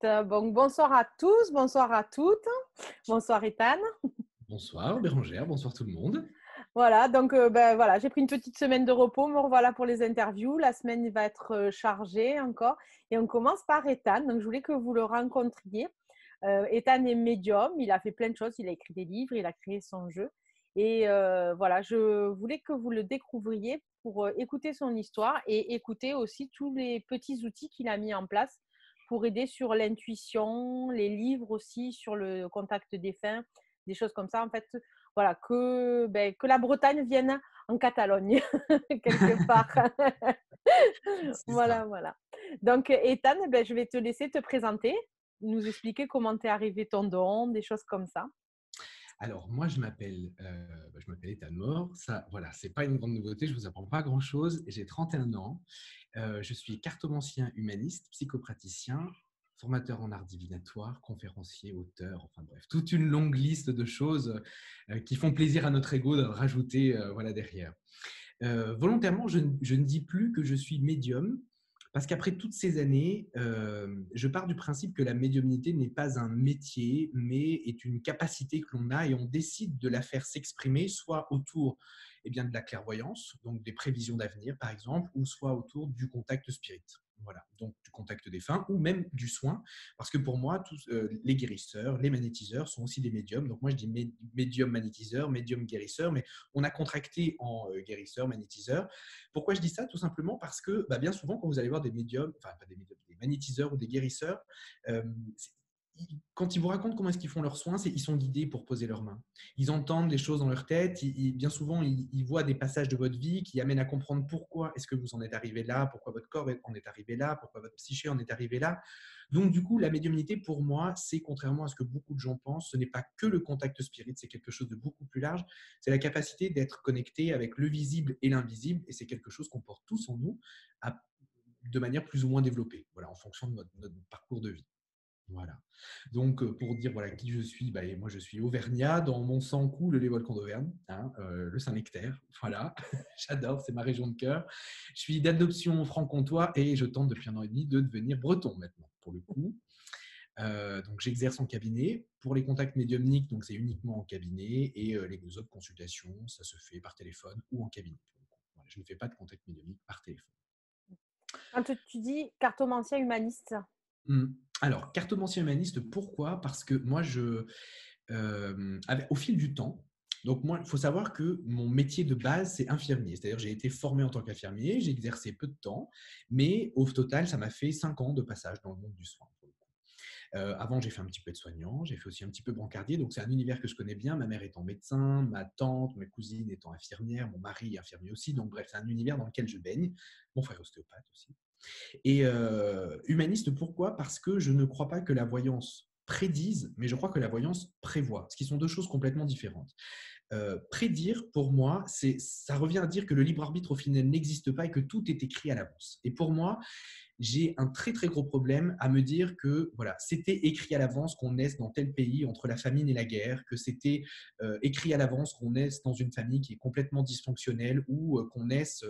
Bon, bonsoir à tous, bonsoir à toutes. Bonsoir Ethan. Bonsoir Bérangère, bonsoir tout le monde. Voilà, donc voilà, j'ai pris une petite semaine de repos. Me revoilà pour les interviews. La semaine va être chargée encore. Et on commence par Ethan. Donc, je voulais que vous le rencontriez. Ethan est médium. Il a fait plein de choses. Il a écrit des livres, il a créé son jeu. Et voilà, je voulais que vous le découvriez pour écouter son histoire et écouter aussi tous les petits outils qu'il a mis en place pour aider sur l'intuition, les livres aussi sur le contact défunt, des choses comme ça. En fait, voilà, que la Bretagne vienne en Catalogne, quelque part. C'est Voilà, ça. voilà. Donc, Ethan, je vais te laisser te présenter, nous expliquer comment t'es arrivé ton don, des choses comme ça. Alors moi je m'appelle Ethan Mort. Ça, voilà, c'est pas une grande nouveauté, je vous apprends pas grand-chose. J'ai 31 ans. Je suis cartomancien humaniste, psychopraticien, formateur en art divinatoire, conférencier, auteur, enfin bref, toute une longue liste de choses qui font plaisir à notre ego de rajouter voilà, derrière. Volontairement, je ne dis plus que je suis médium, parce qu'après toutes ces années, je pars du principe que la médiumnité n'est pas un métier, mais est une capacité que l'on a et on décide de la faire s'exprimer, soit autour de la clairvoyance, donc des prévisions d'avenir par exemple, ou soit autour du contact spirit. Voilà, donc du contact défunt ou même du soin, parce que pour moi, tous les guérisseurs, les magnétiseurs sont aussi des médiums. Donc moi, je dis médium magnétiseur, médium guérisseur, mais on a contracté en guérisseur, magnétiseur. Pourquoi je dis ça? Tout simplement parce que bien souvent, quand vous allez voir des médiums, enfin pas des médiums, des magnétiseurs ou des guérisseurs, euh, quand ils vous racontent comment est-ce qu'ils font leurs soins, ils sont guidés pour poser leurs mains. Ils entendent des choses dans leur tête, bien souvent, ils voient des passages de votre vie qui amènent à comprendre pourquoi est-ce que vous en êtes arrivé là, pourquoi votre corps en est arrivé là, pourquoi votre psyché en est arrivé là. Donc, du coup, la médiumnité, pour moi, c'est, contrairement à ce que beaucoup de gens pensent, ce n'est pas que le contact spirit, c'est quelque chose de beaucoup plus large. C'est la capacité d'être connecté avec le visible et l'invisible, et c'est quelque chose qu'on porte tous en nous de manière plus ou moins développée, voilà, en fonction de notre parcours de vie. Voilà. Donc, pour dire voilà, qui je suis, moi je suis auvergnat, dans mon sang coule les volcans d'Auvergne, hein, le Saint-Nectaire, voilà, j'adore, c'est ma région de cœur. Je suis d'adoption franc-comtois et je tente depuis 1 an et demi de devenir breton maintenant, pour le coup. Donc j'exerce en cabinet. Pour les contacts médiumniques, donc c'est uniquement en cabinet et les autres consultations, ça se fait par téléphone ou en cabinet. Pour le coup. Voilà, je ne fais pas de contact médiumnique par téléphone. Quand tu dis cartomancien humaniste, Alors, cartomancien humaniste, pourquoi? Parce que moi, au fil du temps, donc moi, il faut savoir que mon métier de base, c'est infirmier. C'est-à-dire, j'ai été formé en tant qu'infirmier, j'ai exercé peu de temps, mais au total, ça m'a fait 5 ans de passage dans le monde du soin. Pour le coup. Avant, j'ai fait un petit peu de soignant, j'ai fait aussi un petit peu brancardier, donc c'est un univers que je connais bien. Ma mère étant médecin, ma tante, mes cousines étant infirmières, mon mari est infirmier aussi, donc bref, c'est un univers dans lequel je baigne. Mon frère ostéopathe aussi. Et humaniste, pourquoi? Parce que je ne crois pas que la voyance prédise, mais je crois que la voyance prévoit, ce qui sont deux choses complètement différentes. Prédire, pour moi, ça revient à dire que le libre arbitre au final n'existe pas et que tout est écrit à l'avance. Et pour moi, j'ai un très très gros problème à me dire que voilà, c'était écrit à l'avance qu'on naisse dans tel pays entre la famine et la guerre, que c'était écrit à l'avance qu'on naisse dans une famille qui est complètement dysfonctionnelle ou qu'on naisse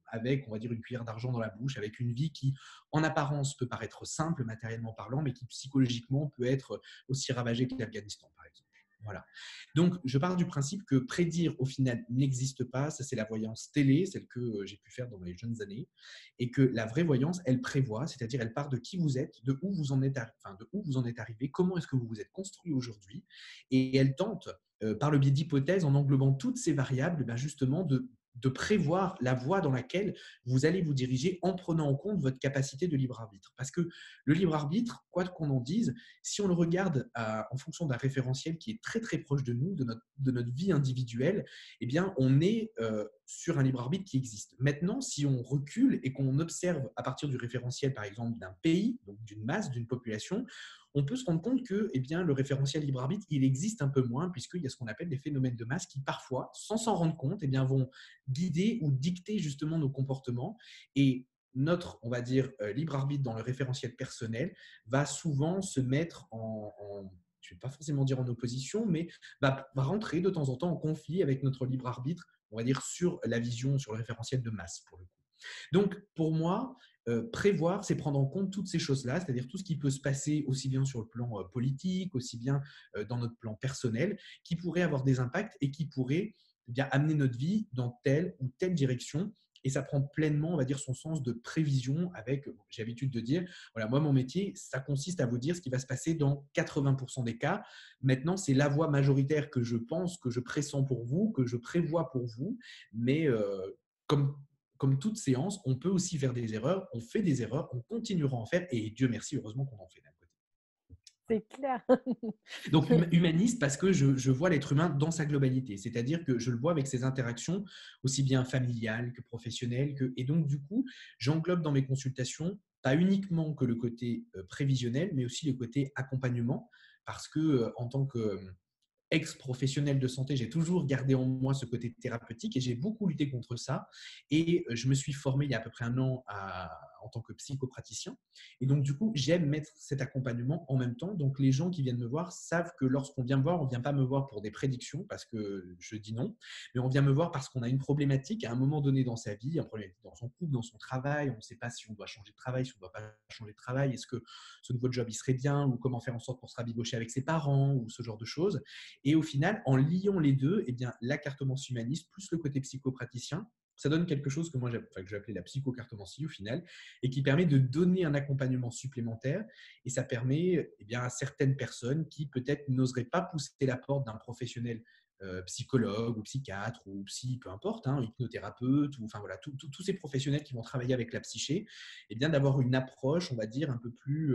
avec, on va dire, une cuillère d'argent dans la bouche, avec une vie qui, en apparence, peut paraître simple, matériellement parlant, mais qui, psychologiquement, peut être aussi ravagée que l'Afghanistan, par exemple. Voilà. Donc, je pars du principe que prédire, au final, n'existe pas. Ça, c'est la voyance télé, celle que j'ai pu faire dans mes jeunes années. Et que la vraie voyance, elle prévoit, c'est-à-dire elle part de qui vous êtes, de où vous en êtes, de où vous en êtes arrivé, comment est-ce que vous vous êtes construit aujourd'hui. Et elle tente, par le biais d'hypothèses, en englobant toutes ces variables, justement, de prévoir la voie dans laquelle vous allez vous diriger en prenant en compte votre capacité de libre arbitre. Parce que le libre arbitre, quoi qu'on en dise, si on le regarde en fonction d'un référentiel qui est très très proche de nous, de notre vie individuelle, eh bien on est sur un libre arbitre qui existe. Maintenant, si on recule et qu'on observe à partir du référentiel, par exemple, d'un pays, donc d'une masse, d'une population, on peut se rendre compte que le référentiel libre arbitre, il existe un peu moins, puisqu'il y a ce qu'on appelle des phénomènes de masse qui, parfois, sans s'en rendre compte, vont guider ou dicter justement nos comportements. Et notre, on va dire, libre arbitre dans le référentiel personnel va souvent se mettre je ne vais pas forcément dire en opposition, mais va rentrer de temps en temps en conflit avec notre libre arbitre, on va dire, sur la vision, sur le référentiel de masse, pour le coup. Donc, pour moi, prévoir, c'est prendre en compte toutes ces choses-là, c'est-à-dire tout ce qui peut se passer aussi bien sur le plan politique, aussi bien dans notre plan personnel, qui pourrait avoir des impacts et qui pourrait bien amener notre vie dans telle ou telle direction. Et ça prend pleinement, on va dire, son sens de prévision avec, j'ai l'habitude de dire, voilà, moi, mon métier, ça consiste à vous dire ce qui va se passer dans 80% des cas. Maintenant, c'est la voie majoritaire que je pense, que je pressens pour vous, que je prévois pour vous. Mais comme comme toute séance, on peut aussi faire des erreurs, on fait des erreurs, on continuera à en faire et Dieu merci, heureusement qu'on en fait d'un côté. Voilà. C'est clair. Donc humaniste parce que je vois l'être humain dans sa globalité, c'est-à-dire que je le vois avec ses interactions aussi bien familiales que professionnelles. Et donc du coup, j'englobe dans mes consultations pas uniquement que le côté prévisionnel, mais aussi le côté accompagnement parce que en tant que ex-professionnel de santé, j'ai toujours gardé en moi ce côté thérapeutique et j'ai beaucoup lutté contre ça. Et je me suis formé il y a à peu près un an en tant que psychopraticien. Et donc, du coup, j'aime mettre cet accompagnement en même temps. Donc, les gens qui viennent me voir savent que lorsqu'on vient me voir, on ne vient pas me voir pour des prédictions parce que je dis non, mais on vient me voir parce qu'on a une problématique à un moment donné dans sa vie, un problème dans son couple, dans son travail. On ne sait pas si on doit changer de travail, si on ne doit pas changer de travail. Est-ce que ce nouveau job, il serait bien ou comment faire en sorte pour se rabibocher avec ses parents ou ce genre de choses. Et au final, en liant les deux, eh bien, la cartomancie humaniste plus le côté psychopraticien, ça donne quelque chose que moi que j'ai appelé la psychocartomancie au final, et qui permet de donner un accompagnement supplémentaire. Et ça permet eh bien, à certaines personnes qui peut-être n'oseraient pas pousser la porte d'un professionnel psychologue ou psychiatre ou psy, peu importe, hein, hypnothérapeute, ou enfin voilà, tous ces professionnels qui vont travailler avec la psyché, eh bien d'avoir une approche, on va dire, un peu plus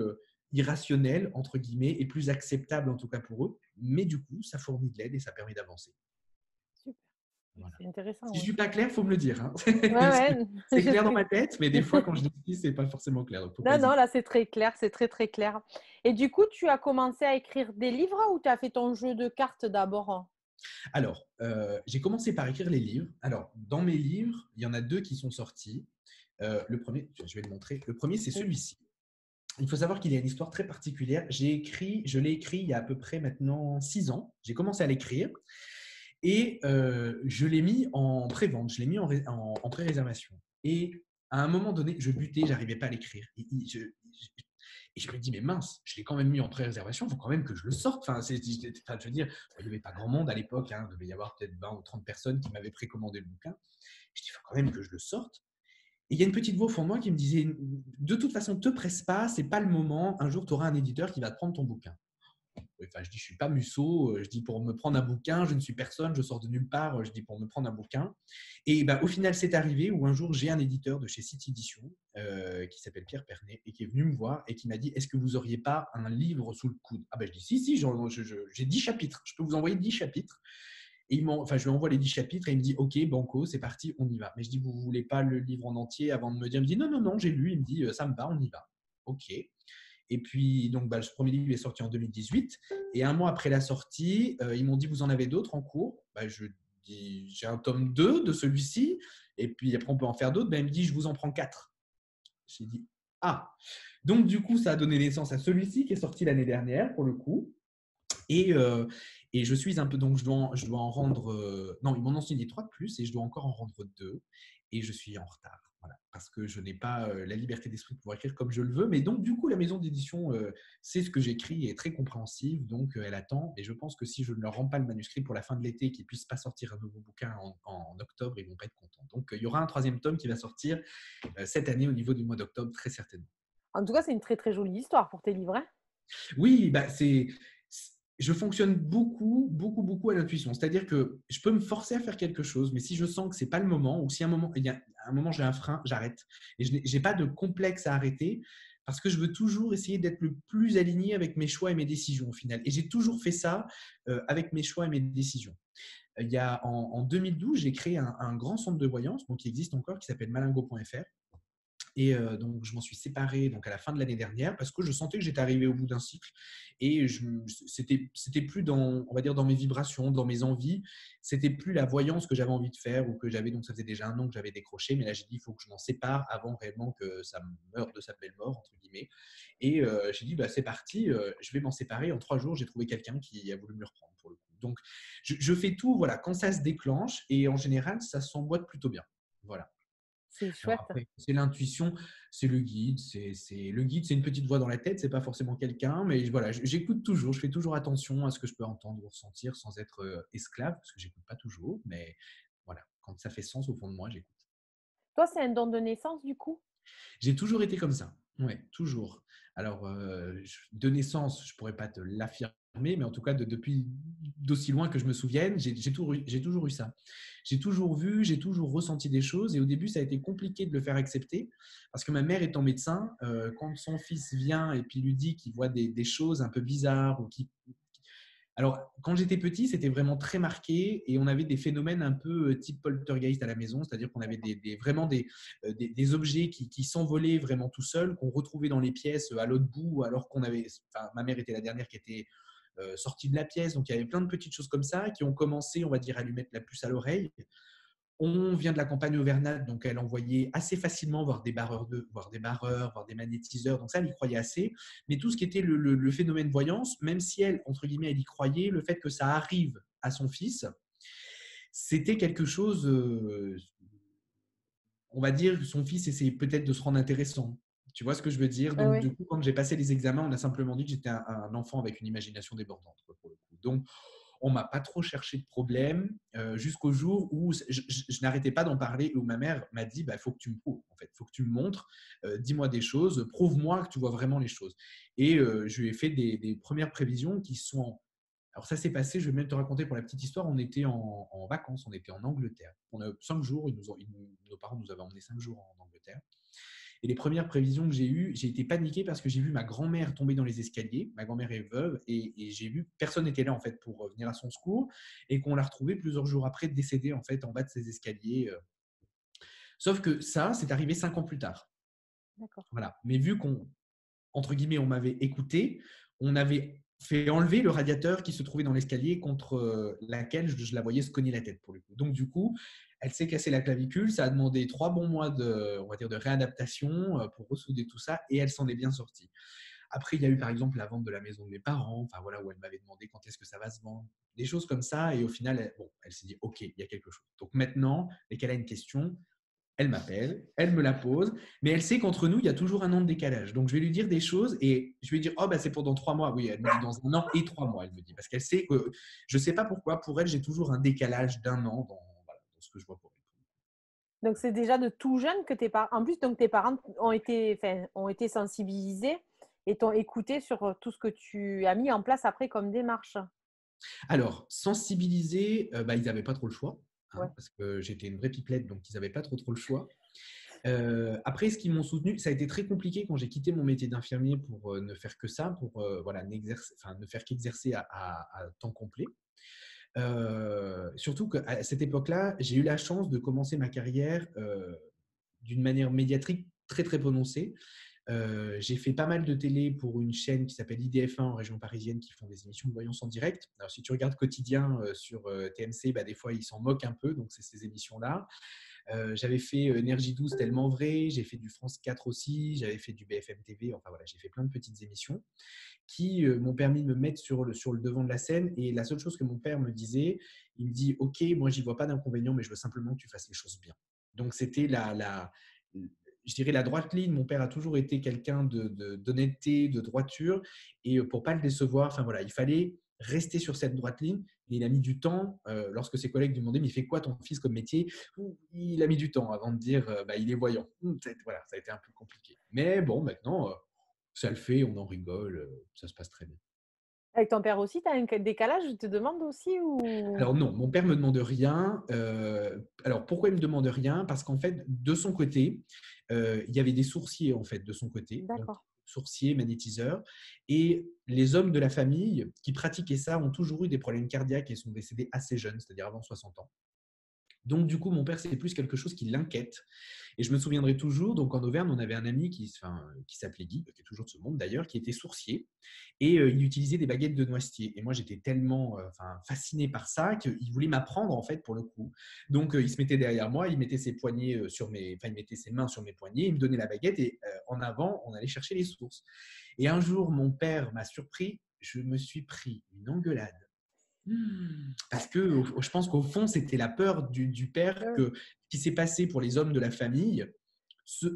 irrationnelle, entre guillemets, et plus acceptable en tout cas pour eux. Mais du coup, ça fournit de l'aide et ça permet d'avancer. Super, Voilà. c'est intéressant. Si je Ouais, suis pas clair, il faut me le dire. Hein. ouais, ouais. C'est je clair dans sais. ma tête, mais des fois, quand je dis, c'est pas forcément clair. Donc, faut pas Non, non, hésiter. là, c'est très clair, c'est très, très clair. Et du coup, tu as commencé à écrire des livres ou tu as fait ton jeu de cartes d'abord? Alors, j'ai commencé par écrire les livres. Alors, dans mes livres, il y en a deux qui sont sortis. Le premier, je vais le montrer. Le premier, c'est Oui. celui-ci. Il faut savoir qu'il y a une histoire très particulière. Je l'ai écrit il y a à peu près maintenant 6 ans. J'ai commencé à l'écrire et je l'ai mis en pré-vente, je l'ai mis en pré-réservation. Et à un moment donné, je butais, j'arrivais pas à l'écrire. Et je me dis, mais mince, je l'ai quand même mis en pré-réservation, il faut quand même que je le sorte. Enfin, je veux dire, il n'y avait pas grand monde à l'époque, hein, il devait y avoir peut-être 20 ou 30 personnes qui m'avaient précommandé le bouquin. Je dis, il faut quand même que je le sorte. Et il y a une petite voix au fond de moi qui me disait, de toute façon, ne te presse pas, c'est pas le moment. Un jour, tu auras un éditeur qui va te prendre ton bouquin. Enfin, je dis, je suis pas Musso. Je dis, pour me prendre un bouquin, je ne suis personne, je sors de nulle part. Je dis, pour me prendre un bouquin. Et ben, au final, c'est arrivé où un jour, j'ai un éditeur de chez City Edition qui s'appelle Pierre Pernet et qui est venu me voir et qui m'a dit, est-ce que vous n'auriez pas un livre sous le coude? Ah ben, je dis, si, j'ai 10 chapitres. Je peux vous envoyer 10 chapitres. Et je lui envoie les 10 chapitres et il me dit, OK, banco, c'est parti, on y va. Mais je dis, vous ne voulez pas le livre en entier avant de me dire? Il me dit, non, non, non, j'ai lu. Il me dit, ça me va, on y va. OK. Et puis, donc, ce premier livre est sorti en 2018. Et un mois après la sortie, ils m'ont dit, vous en avez d'autres en cours? Je dis, j'ai un tome 2 de celui-ci. Et puis, après, on peut en faire d'autres. Il me dit, je vous en prends 4. J'ai dit, ah. Donc, du coup, ça a donné naissance à celui-ci qui est sorti l'année dernière, pour le coup. Et, euh, et je suis un peu, donc je dois en rendre, non, ils m'en ont signé 3 de plus et je dois encore en rendre 2 et je suis en retard. Voilà, parce que je n'ai pas la liberté d'esprit de pouvoir écrire comme je le veux. Mais donc, du coup, la maison d'édition sait ce que j'écris et est très compréhensive. Donc, elle attend. Et je pense que si je ne leur rends pas le manuscrit pour la fin de l'été et qu'ils ne puissent pas sortir un nouveau bouquin en octobre, ils ne vont pas être contents. Donc, il y aura un 3e tome qui va sortir cette année au niveau du mois d'octobre, très certainement. En tout cas, c'est une très, très jolie histoire pour tes livres, hein. Oui, je fonctionne beaucoup, beaucoup, beaucoup à l'intuition. C'est-à-dire que je peux me forcer à faire quelque chose, mais si je sens que c'est pas le moment, ou si il y a un moment j'ai un frein, j'arrête. Et je n'ai pas de complexe à arrêter parce que je veux toujours essayer d'être le plus aligné avec mes choix et mes décisions au final. Et j'ai toujours fait ça avec mes choix et mes décisions. En 2012, j'ai créé un grand centre de voyance, donc qui existe encore, qui s'appelle malingo.fr. Et donc, je m'en suis séparé donc, à la fin de l'année dernière parce que je sentais que j'étais arrivé au bout d'un cycle et c'était plus dans, on va dire, dans mes vibrations, dans mes envies. C'était plus la voyance que j'avais envie de faire ou que j'avais. Donc, ça faisait déjà un an que j'avais décroché. Mais là, j'ai dit, il faut que je m'en sépare avant réellement que ça meure de sa belle mort, entre guillemets. Et j'ai dit, bah, c'est parti, je vais m'en séparer. En 3 jours, j'ai trouvé quelqu'un qui a voulu me le reprendre pour le coup. Donc, je fais tout voilà, quand ça se déclenche et en général, ça s'emboîte plutôt bien. Voilà. C'est Alors chouette. après, c'est l'intuition, c'est le guide, le guide, c'est une petite voix dans la tête, c'est pas forcément quelqu'un, mais voilà, j'écoute toujours, je fais toujours attention à ce que je peux entendre ou ressentir sans être esclave, parce que j'écoute pas toujours, mais voilà, quand ça fait sens au fond de moi, j'écoute. Toi, c'est un don de naissance, du coup? J'ai toujours été comme ça. Ouais, toujours. Alors, de naissance, je pourrais pas te l'affirmer, mais en tout cas, depuis d'aussi loin que je me souvienne, j'ai toujours eu ça. J'ai toujours vu, j'ai toujours ressenti des choses. Et au début, ça a été compliqué de le faire accepter parce que ma mère étant médecin, quand son fils vient et puis lui dit qu'il voit des choses un peu bizarres ou qui alors, quand j'étais petit, c'était vraiment très marqué et on avait des phénomènes un peu type poltergeist à la maison, c'est-à-dire qu'on avait vraiment des objets qui s'envolaient vraiment tout seuls, qu'on retrouvait dans les pièces à l'autre bout, alors qu'on avait. Enfin, ma mère était la dernière qui était sortie de la pièce, donc il y avait plein de petites choses comme ça qui ont commencé, on va dire, à lui mettre la puce à l'oreille. On vient de la campagne auvergnate, donc elle envoyait assez facilement voir des barreurs, voir des magnétiseurs, donc ça, elle y croyait assez. Mais tout ce qui était le phénomène voyance, même si elle, entre guillemets, elle y croyait, le fait que ça arrive à son fils, c'était quelque chose, on va dire que son fils essayait peut-être de se rendre intéressant. Tu vois ce que je veux dire? Oui, Donc, oui. du coup, quand j'ai passé les examens, on a simplement dit que j'étais un enfant avec une imagination débordante, quoi, pour le coup. Donc, on m'a pas trop cherché de problème jusqu'au jour où je n'arrêtais pas d'en parler et où ma mère m'a dit bah, faut que tu me prouves, en fait, faut que tu me montres, dis-moi des choses, prouve-moi que tu vois vraiment les choses. Et je lui ai fait des premières prévisions qui sont. Alors, ça s'est passé, je vais même te raconter pour la petite histoire. On était en vacances, on était en Angleterre. On a 5 jours, nos parents nous avaient emmenés 5 jours en Angleterre. Et les premières prévisions que j'ai eues, j'ai été paniqué parce que j'ai vu ma grand-mère tomber dans les escaliers. Ma grand-mère est veuve et j'ai vu personne n'était là en fait pour venir à son secours et qu'on l'a retrouvée plusieurs jours après décédée en fait en bas de ces escaliers. Sauf que ça, c'est arrivé 5 ans plus tard. D'accord. Voilà. Mais vu qu'on entre guillemets, on m'avait écouté, on avait fait enlever le radiateur qui se trouvait dans l'escalier contre laquelle je la voyais se cogner la tête pour le coup. Donc du coup, elle s'est cassée la clavicule, ça a demandé 3 bons mois on va dire, de réadaptation pour ressouder tout ça et elle s'en est bien sortie. Après, il y a eu par exemple la vente de la maison de mes parents, enfin voilà, où elle m'avait demandé quand est-ce que ça va se vendre, des choses comme ça. Et au final, elle s'est dit, OK, il y a quelque chose. Donc maintenant, dès qu'elle a une question, elle m'appelle, elle me la pose, mais elle sait qu'entre nous, il y a toujours un an de décalage. Donc, je vais lui dire des choses et je vais lui dire, oh, bah, c'est pour dans 3 mois. Oui, elle me dit dans un an et 3 mois, elle me dit. Parce qu'elle sait que, je ne sais pas pourquoi, pour elle, j'ai toujours un décalage d'un an voilà, dans ce que je vois pour elle. Donc, c'est déjà de tout jeune que tes parents. En plus, donc tes parents ont été sensibilisés et t'ont écouté sur tout ce que tu as mis en place après comme démarche. Alors, sensibiliser, bah, ils n'avaient pas trop le choix, hein, Ouais. parce que j'étais une vraie pipelette, donc ils n'avaient pas trop le choix. Après, ce qui m'ont soutenu, ça a été très compliqué quand j'ai quitté mon métier d'infirmier pour ne faire que ça, pour voilà, ne faire qu'exercer à temps complet. Surtout qu'à cette époque-là, j'ai eu la chance de commencer ma carrière d'une manière médiatique très très prononcée. J'ai fait pas mal de télé pour une chaîne qui s'appelle IDF1 en région parisienne qui font des émissions de voyance en direct. Alors, si tu regardes quotidien sur TMC, bah, des fois ils s'en moquent un peu, donc c'est ces émissions-là. J'avais fait Énergie 12 tellement vrai, j'ai fait du France 4 aussi, j'avais fait du BFM TV, enfin voilà, j'ai fait plein de petites émissions qui m'ont permis de me mettre sur le devant de la scène. Et la seule chose que mon père me disait, il me dit, OK, moi, j'y vois pas d'inconvénient, mais je veux simplement que tu fasses les choses bien. Donc, c'était je dirais la droite ligne. Mon père a toujours été quelqu'un d'honnêteté, de droiture. Et pour pas le décevoir, enfin voilà, il fallait rester sur cette droite ligne. Et il a mis du temps, lorsque ses collègues lui demandaient, mais il fait quoi ton fils comme métier? Il a mis du temps avant de dire, bah, il est voyant. Voilà, ça a été un peu compliqué. Mais bon, maintenant, ça le fait, on en rigole, ça se passe très bien. Avec ton père aussi, tu as un décalage, je te demande aussi ou? Alors non, mon père me demande rien. Alors pourquoi il me demande rien? Parce qu'en fait, de son côté, il y avait des sourciers en fait de son côté, donc D'accord. sourciers, magnétiseurs, et les hommes de la famille qui pratiquaient ça ont toujours eu des problèmes cardiaques et sont décédés assez jeunes, c'est-à-dire avant 60 ans. Donc, du coup, mon père, c'est plus quelque chose qui l'inquiète. Et je me souviendrai toujours, donc en Auvergne, on avait un ami qui s'appelait Guy, qui est toujours de ce monde d'ailleurs, qui était sourcier. Et il utilisait des baguettes de noisetier. Et moi, j'étais tellement fasciné par ça qu'il voulait m'apprendre, en fait, pour le coup. Donc, il se mettait derrière moi, il mettait ses poignets il mettait ses mains sur mes poignets, il me donnait la baguette et en avant, on allait chercher les sources. Et un jour, mon père m'a surpris, je me suis pris une engueulade Parce que je pense qu'au fond, c'était la peur du père Ouais. que ce qui s'est passé pour les hommes de la famille,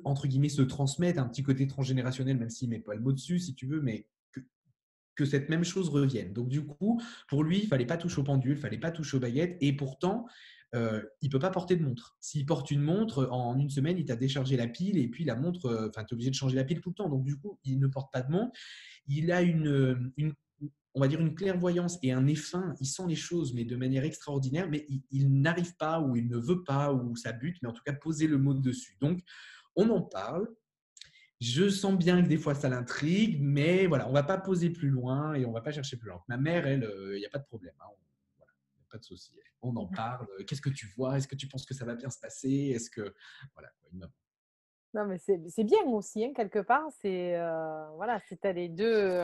entre guillemets, se transmettent un petit côté transgénérationnel, même s'il ne met pas le mot dessus, si tu veux, mais que cette même chose revienne. Donc, du coup, pour lui, il ne fallait pas toucher au pendule, il ne fallait pas toucher aux baguettes. Et pourtant, il ne peut pas porter de montre. S'il porte une montre, en une semaine, il t'a déchargé la pile et puis la montre, tu es obligé de changer la pile tout le temps. Donc, du coup, il ne porte pas de montre. Il a on va dire une clairvoyance et un nez fin. Il sent les choses, mais de manière extraordinaire. Mais il n'arrive pas, ou il ne veut pas, ou ça bute, mais en tout cas, poser le mot dessus. Donc, on en parle. Je sens bien que des fois ça l'intrigue, mais voilà, on ne va pas poser plus loin et on ne va pas chercher plus loin. Ma mère, elle, il n'y a pas de problème. Hein. Voilà, il n'y a pas de souci. On en parle. Qu'est-ce que tu vois? Est-ce que tu penses que ça va bien se passer? Est-ce que. Voilà, une maman. Non, mais c'est bien aussi, hein, quelque part. C'est voilà, si tu as les deux.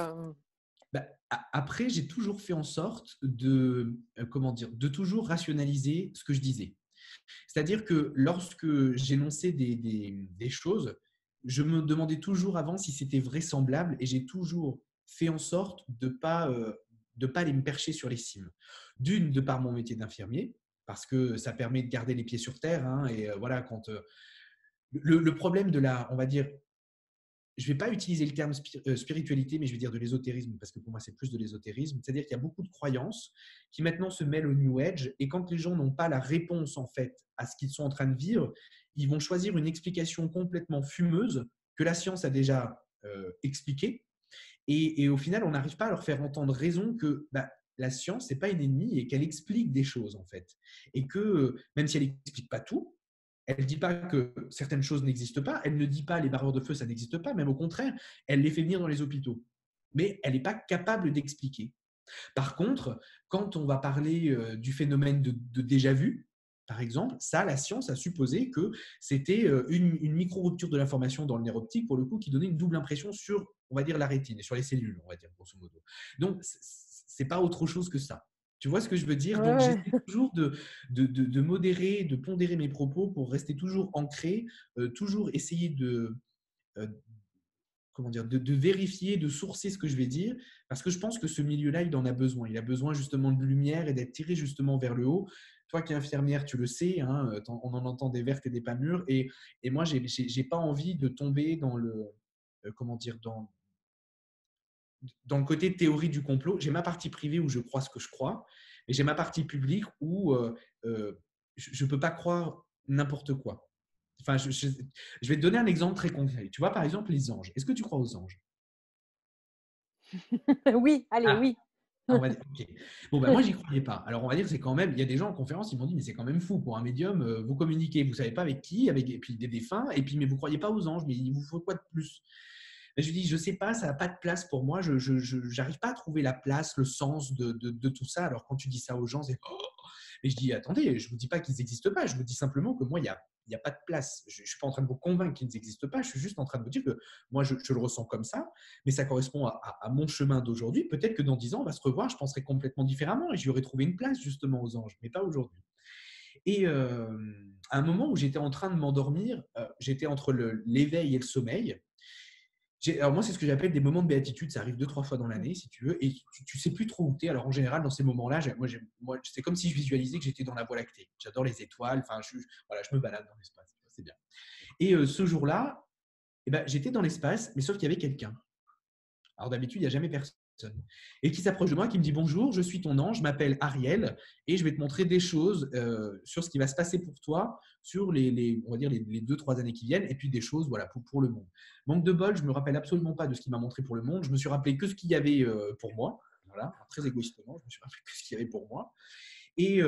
Bah, après, j'ai toujours fait en sorte de, comment dire, de toujours rationaliser ce que je disais. C'est-à-dire que lorsque j'énonçais des choses, je me demandais toujours avant si c'était vraisemblable et j'ai toujours fait en sorte de pas aller me percher sur les cimes. D'une, de par mon métier d'infirmier, parce que ça permet de garder les pieds sur terre. Hein, et voilà, quand le problème de la, on va dire, je ne vais pas utiliser le terme spiritualité, mais je vais dire de l'ésotérisme, parce que pour moi, c'est plus de l'ésotérisme. C'est-à-dire qu'il y a beaucoup de croyances qui maintenant se mêlent au New Age, et quand les gens n'ont pas la réponse en fait à ce qu'ils sont en train de vivre, ils vont choisir une explication complètement fumeuse que la science a déjà expliquée, et au final, on n'arrive pas à leur faire entendre raison que la science, ce n'est pas une ennemie et qu'elle explique des choses en fait. Et que même si elle n'explique pas tout, elle ne dit pas que certaines choses n'existent pas, elle ne dit pas les barreurs de feu, ça n'existe pas, même au contraire, elle les fait venir dans les hôpitaux. Mais elle n'est pas capable d'expliquer. Par contre, quand on va parler du phénomène de déjà-vu, par exemple, ça, la science a supposé que c'était une micro-rupture de l'information dans le nerf optique, pour le coup, qui donnait une double impression sur, on va dire, la rétine et sur les cellules, on va dire, grosso modo. Donc, c'est pas autre chose que ça. Tu vois ce que je veux dire? Ouais, Donc, ouais. j'essaie toujours de modérer, de pondérer mes propos pour rester toujours ancré, toujours essayer euh, comment dire, de vérifier, de sourcer ce que je vais dire, parce que je pense que ce milieu-là, il en a besoin. Il a besoin justement de lumière et d'être tiré justement vers le haut. Toi qui es infirmière, tu le sais, hein, on en entend des vertes et des pas mûres, et moi, j'ai pas envie de tomber dans comment dire, dans le côté théorie du complot. J'ai ma partie privée où je crois ce que je crois, et j'ai ma partie publique où je ne peux pas croire n'importe quoi. Enfin, je vais te donner un exemple très concret. Tu vois, par exemple, les anges. Est-ce que tu crois aux anges? Oui, allez, Ah, oui. on va dire, ok. Bon, ben moi, j'y croyais pas. Alors, on va dire, c'est quand même, il y a des gens en conférence, ils m'ont dit, mais c'est quand même fou pour un médium, vous communiquez, vous savez pas avec qui, et puis des défunts, et puis, mais vous croyez pas aux anges, mais il vous faut quoi de plus? Ben, je lui dis, je sais pas, ça n'a pas de place pour moi, je n'arrive pas à trouver la place, le sens de tout ça. Alors, quand tu dis ça aux gens, c'est, oh. Et je dis, attendez, je vous dis pas qu'ils n'existent pas, je vous dis simplement que moi, il y a pas de place. Je ne suis pas en train de vous convaincre qu'ils n'existent pas, je suis juste en train de vous dire que moi, je le ressens comme ça, mais ça correspond à mon chemin d'aujourd'hui. Peut-être que dans 10 ans, on va se revoir, je penserai complètement différemment et j'y aurais trouvé une place justement aux anges, mais pas aujourd'hui. Et à un moment où j'étais en train de m'endormir, j'étais entre l'éveil et le sommeil. Alors moi, c'est ce que j'appelle des moments de béatitude. Ça arrive 2-3 fois dans l'année, si tu veux, et tu sais plus trop où tu es. Alors en général, dans ces moments-là, moi, c'est comme si je visualisais que j'étais dans la Voie lactée. J'adore les étoiles. Enfin, voilà, je me balade dans l'espace. C'est bien. Et ce jour-là, eh ben, j'étais dans l'espace, mais sauf qu'il y avait quelqu'un. Alors d'habitude, il n'y a jamais personne. Et qui s'approche de moi, qui me dit bonjour, je suis ton ange, je m'appelle Ariel et je vais te montrer des choses sur ce qui va se passer pour toi sur on va dire les 2-3 années qui viennent, et puis des choses voilà, pour le monde. Manque de bol, je ne me rappelle absolument pas de ce qu'il m'a montré pour le monde. Je me suis rappelé que ce qu'il y avait pour moi. Voilà, très égoïstement, je me suis rappelé que ce qu'il y avait pour moi. Et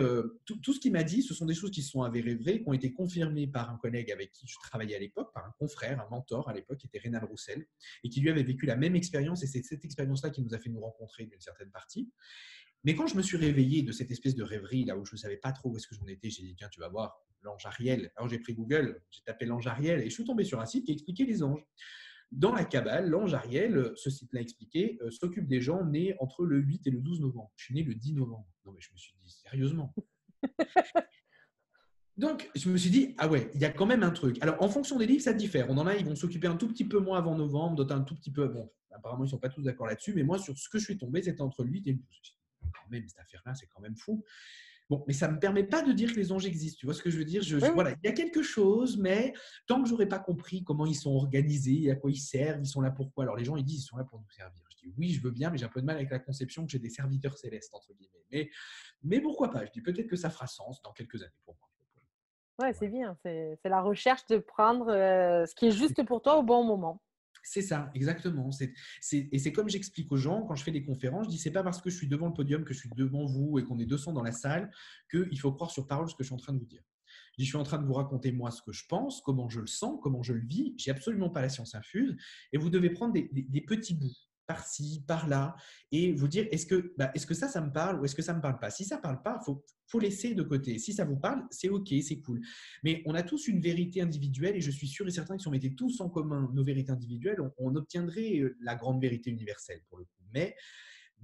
tout ce qu'il m'a dit, ce sont des choses qui se sont avérées vraies, qui ont été confirmées par un collègue avec qui je travaillais à l'époque, par un confrère, un mentor à l'époque, qui était Rénal Roussel, et qui lui avait vécu la même expérience, et c'est cette expérience-là qui nous a fait nous rencontrer d'une certaine partie. Mais quand je me suis réveillé de cette espèce de rêverie, là où je ne savais pas trop où est-ce que j'en étais, j'ai dit, tiens, tu vas voir, l'ange Ariel. Alors j'ai pris Google, j'ai tapé l'ange Ariel, et je suis tombé sur un site qui expliquait les anges. Dans la Kabbale, l'ange Ariel, ce site-là expliqué, s'occupe des gens nés entre le 8 et le 12 novembre. Je suis né le 10 novembre. Non, mais je me suis dit, sérieusement. Donc, je me suis dit, ah ouais, il y a quand même un truc. Alors, en fonction des livres, ça diffère. On en a, ils vont s'occuper un tout petit peu moins avant novembre, d'autres un tout petit peu. Bon, apparemment, ils ne sont pas tous d'accord là-dessus, mais moi, sur ce que je suis tombé, c'était entre le 8 et le 12. quand même, cette affaire-là, c'est quand même fou. Bon, mais ça ne me permet pas de dire que les anges existent. Tu vois ce que je veux dire? Oui, oui. Voilà, il y a quelque chose, mais tant que je n'aurai pas compris comment ils sont organisés, à quoi ils servent, ils sont là pourquoi. Alors les gens, ils disent, ils sont là pour nous servir. Je dis, oui, je veux bien, mais j'ai un peu de mal avec la conception que j'ai des serviteurs célestes, entre guillemets. Mais pourquoi pas? Je dis, peut-être que ça fera sens dans quelques années pour moi. Ouais, c'est Voilà. bien. C'est la recherche de prendre ce qui est juste pour toi au bon moment. C'est ça, exactement. Et c'est comme j'explique aux gens quand je fais des conférences, je dis c'est pas parce que je suis devant le podium, que je suis devant vous et qu'on est 200 dans la salle qu'il faut croire sur parole ce que je suis en train de vous dire. Je dis, je suis en train de vous raconter moi ce que je pense, comment je le sens, comment je le vis. J'ai absolument pas la science infuse et vous devez prendre des petits bouts par-ci, par-là et vous dire est-ce que ça me parle ou est-ce que ça me parle pas. Si ça parle pas, faut laisser de côté. Si ça vous parle, c'est ok, c'est cool. Mais on a tous une vérité individuelle et je suis sûr et certain que si on mettait tous en commun nos vérités individuelles, on obtiendrait la grande vérité universelle pour le coup.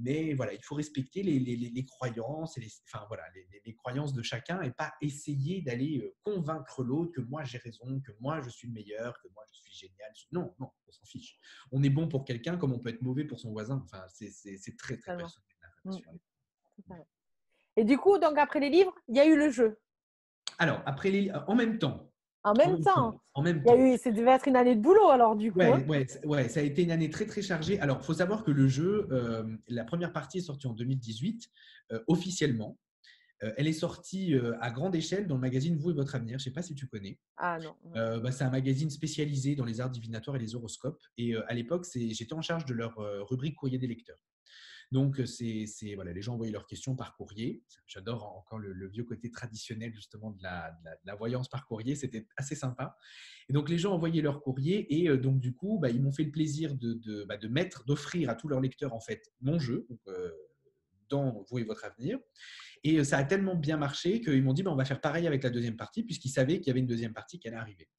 Mais voilà, il faut respecter les croyances et enfin, voilà, les croyances de chacun et pas essayer d'aller convaincre l'autre que moi j'ai raison, que moi je suis le meilleur, que moi je suis génial. Non, non, on s'en fiche. On est bon pour quelqu'un comme on peut être mauvais pour son voisin. Enfin, c'est très, très Totalement. personnel la Mm, relation. totalement. Et du coup, donc après les livres, il y a eu le jeu. Alors, en même temps, En en même même temps, temps, en même il y a temps. eu, ça devait être une année de boulot alors du coup. Hein. Ouais, ça a été une année très très chargée. Alors, il faut savoir que le jeu, la première partie est sortie en 2018 officiellement. Elle est sortie à grande échelle dans le magazine Vous et votre avenir. Je ne sais pas si tu connais. Ah non. C'est un magazine spécialisé dans les arts divinatoires et les horoscopes. Et à l'époque, j'étais en charge de leur rubrique courrier des lecteurs. Donc, voilà, les gens envoyaient leurs questions par courrier. J'adore encore le vieux côté traditionnel justement de la voyance par courrier. C'était assez sympa. Et donc, les gens envoyaient leurs courriers et donc, du coup, ils m'ont fait le plaisir d'offrir à tous leurs lecteurs en fait mon jeu. Donc, dans Vous et votre avenir. Et ça a tellement bien marché qu'ils m'ont dit on va faire pareil avec la deuxième partie, puisqu'ils savaient qu'il y avait une deuxième partie qui allait arriver.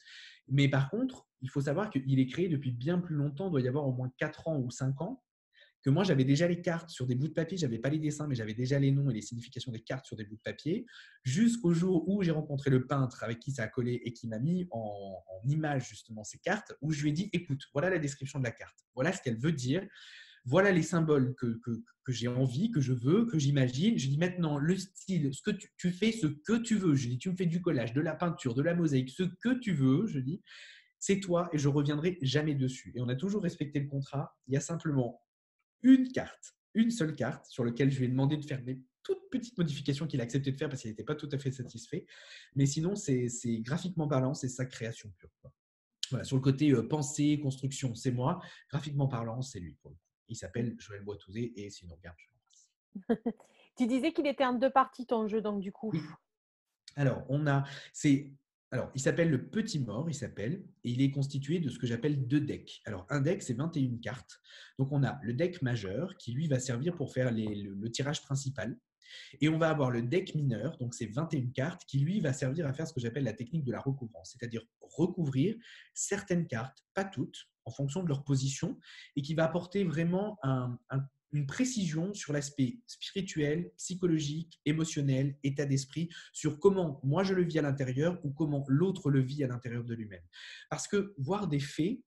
Mais par contre, il faut savoir qu'il est créé depuis bien plus longtemps, il doit y avoir au moins 4 ans ou 5 ans, que moi j'avais déjà les cartes sur des bouts de papier, j'avais pas les dessins, mais j'avais déjà les noms et les significations des cartes sur des bouts de papier, jusqu'au jour où j'ai rencontré le peintre avec qui ça a collé et qui m'a mis en image justement ces cartes, où je lui ai dit écoute, voilà la description de la carte, voilà ce qu'elle veut dire, voilà les symboles que j'ai envie, que je veux, que j'imagine. Je dis maintenant le style, ce que tu fais, ce que tu veux. Je dis tu me fais du collage, de la peinture, de la mosaïque, ce que tu veux. Je dis c'est toi et je reviendrai jamais dessus. Et on a toujours respecté le contrat. Il y a simplement une carte, une seule carte sur laquelle je lui ai demandé de faire des toutes petites modifications qu'il a accepté de faire parce qu'il n'était pas tout à fait satisfait. Mais sinon, c'est graphiquement parlant, c'est sa création pure. Voilà, sur le côté pensée, construction, c'est moi. Graphiquement parlant, c'est lui pour le coup. Il s'appelle Joël Boitouzé et s'il nous regarde, je l'embrasse. Tu disais qu'il était en deux parties ton jeu, donc du coup. Oui. Alors, il s'appelle le Petit Mort, et il est constitué de ce que j'appelle deux decks. Alors, un deck, c'est 21 cartes. Donc, on a le deck majeur qui, lui, va servir pour faire le tirage principal. Et on va avoir le deck mineur, donc c'est 21 cartes, qui lui va servir à faire ce que j'appelle la technique de la recouvrance, c'est-à-dire recouvrir certaines cartes, pas toutes, en fonction de leur position, et qui va apporter vraiment une précision sur l'aspect spirituel, psychologique, émotionnel, état d'esprit, sur comment moi je le vis à l'intérieur ou comment l'autre le vit à l'intérieur de lui-même. Parce que voir des faits,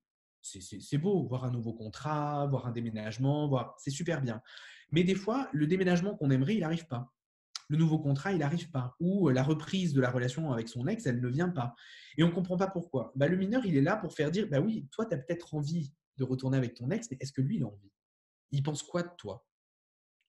c'est beau, voir un nouveau contrat, voir un déménagement, c'est super bien. Mais des fois, le déménagement qu'on aimerait, il n'arrive pas. Le nouveau contrat, il n'arrive pas. Ou la reprise de la relation avec son ex, elle ne vient pas. Et on ne comprend pas pourquoi. Le mineur, il est là pour faire dire, oui, toi, tu as peut-être envie de retourner avec ton ex, mais est-ce que lui, il a envie? Il pense quoi de toi?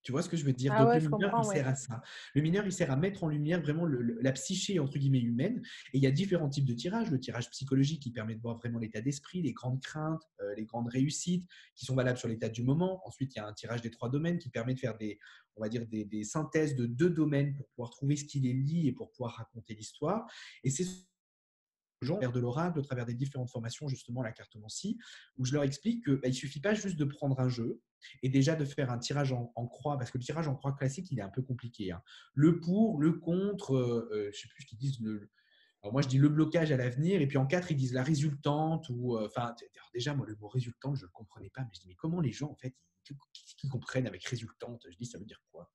Tu vois ce que je veux dire? Ah Donc, ouais, le je mineur, il comprends, ouais. sert à ça. Le mineur, il sert à mettre en lumière vraiment la psyché, entre guillemets, humaine. Et il y a différents types de tirages. Le tirage psychologique qui permet de voir vraiment l'état d'esprit, les grandes craintes, les grandes réussites qui sont valables sur l'état du moment. Ensuite, il y a un tirage des 3 domaines qui permet de faire on va dire des synthèses de 2 domaines pour pouvoir trouver ce qui les lie et pour pouvoir raconter l'histoire. Et c'est gens, au travers de l'oracle, au travers des différentes formations, justement, la cartomancie, où je leur explique qu'il ne suffit pas juste de prendre un jeu et déjà de faire un tirage en croix, parce que le tirage en croix classique, il est un peu compliqué. Hein. Le pour, le contre, je ne sais plus ce qu'ils disent, alors moi je dis le blocage à l'avenir, et puis en 4, ils disent la résultante, ou déjà, moi, le mot résultante, je ne le comprenais pas, mais je dis, mais comment les gens, en fait, ils comprennent avec résultante? Je dis, ça veut dire quoi?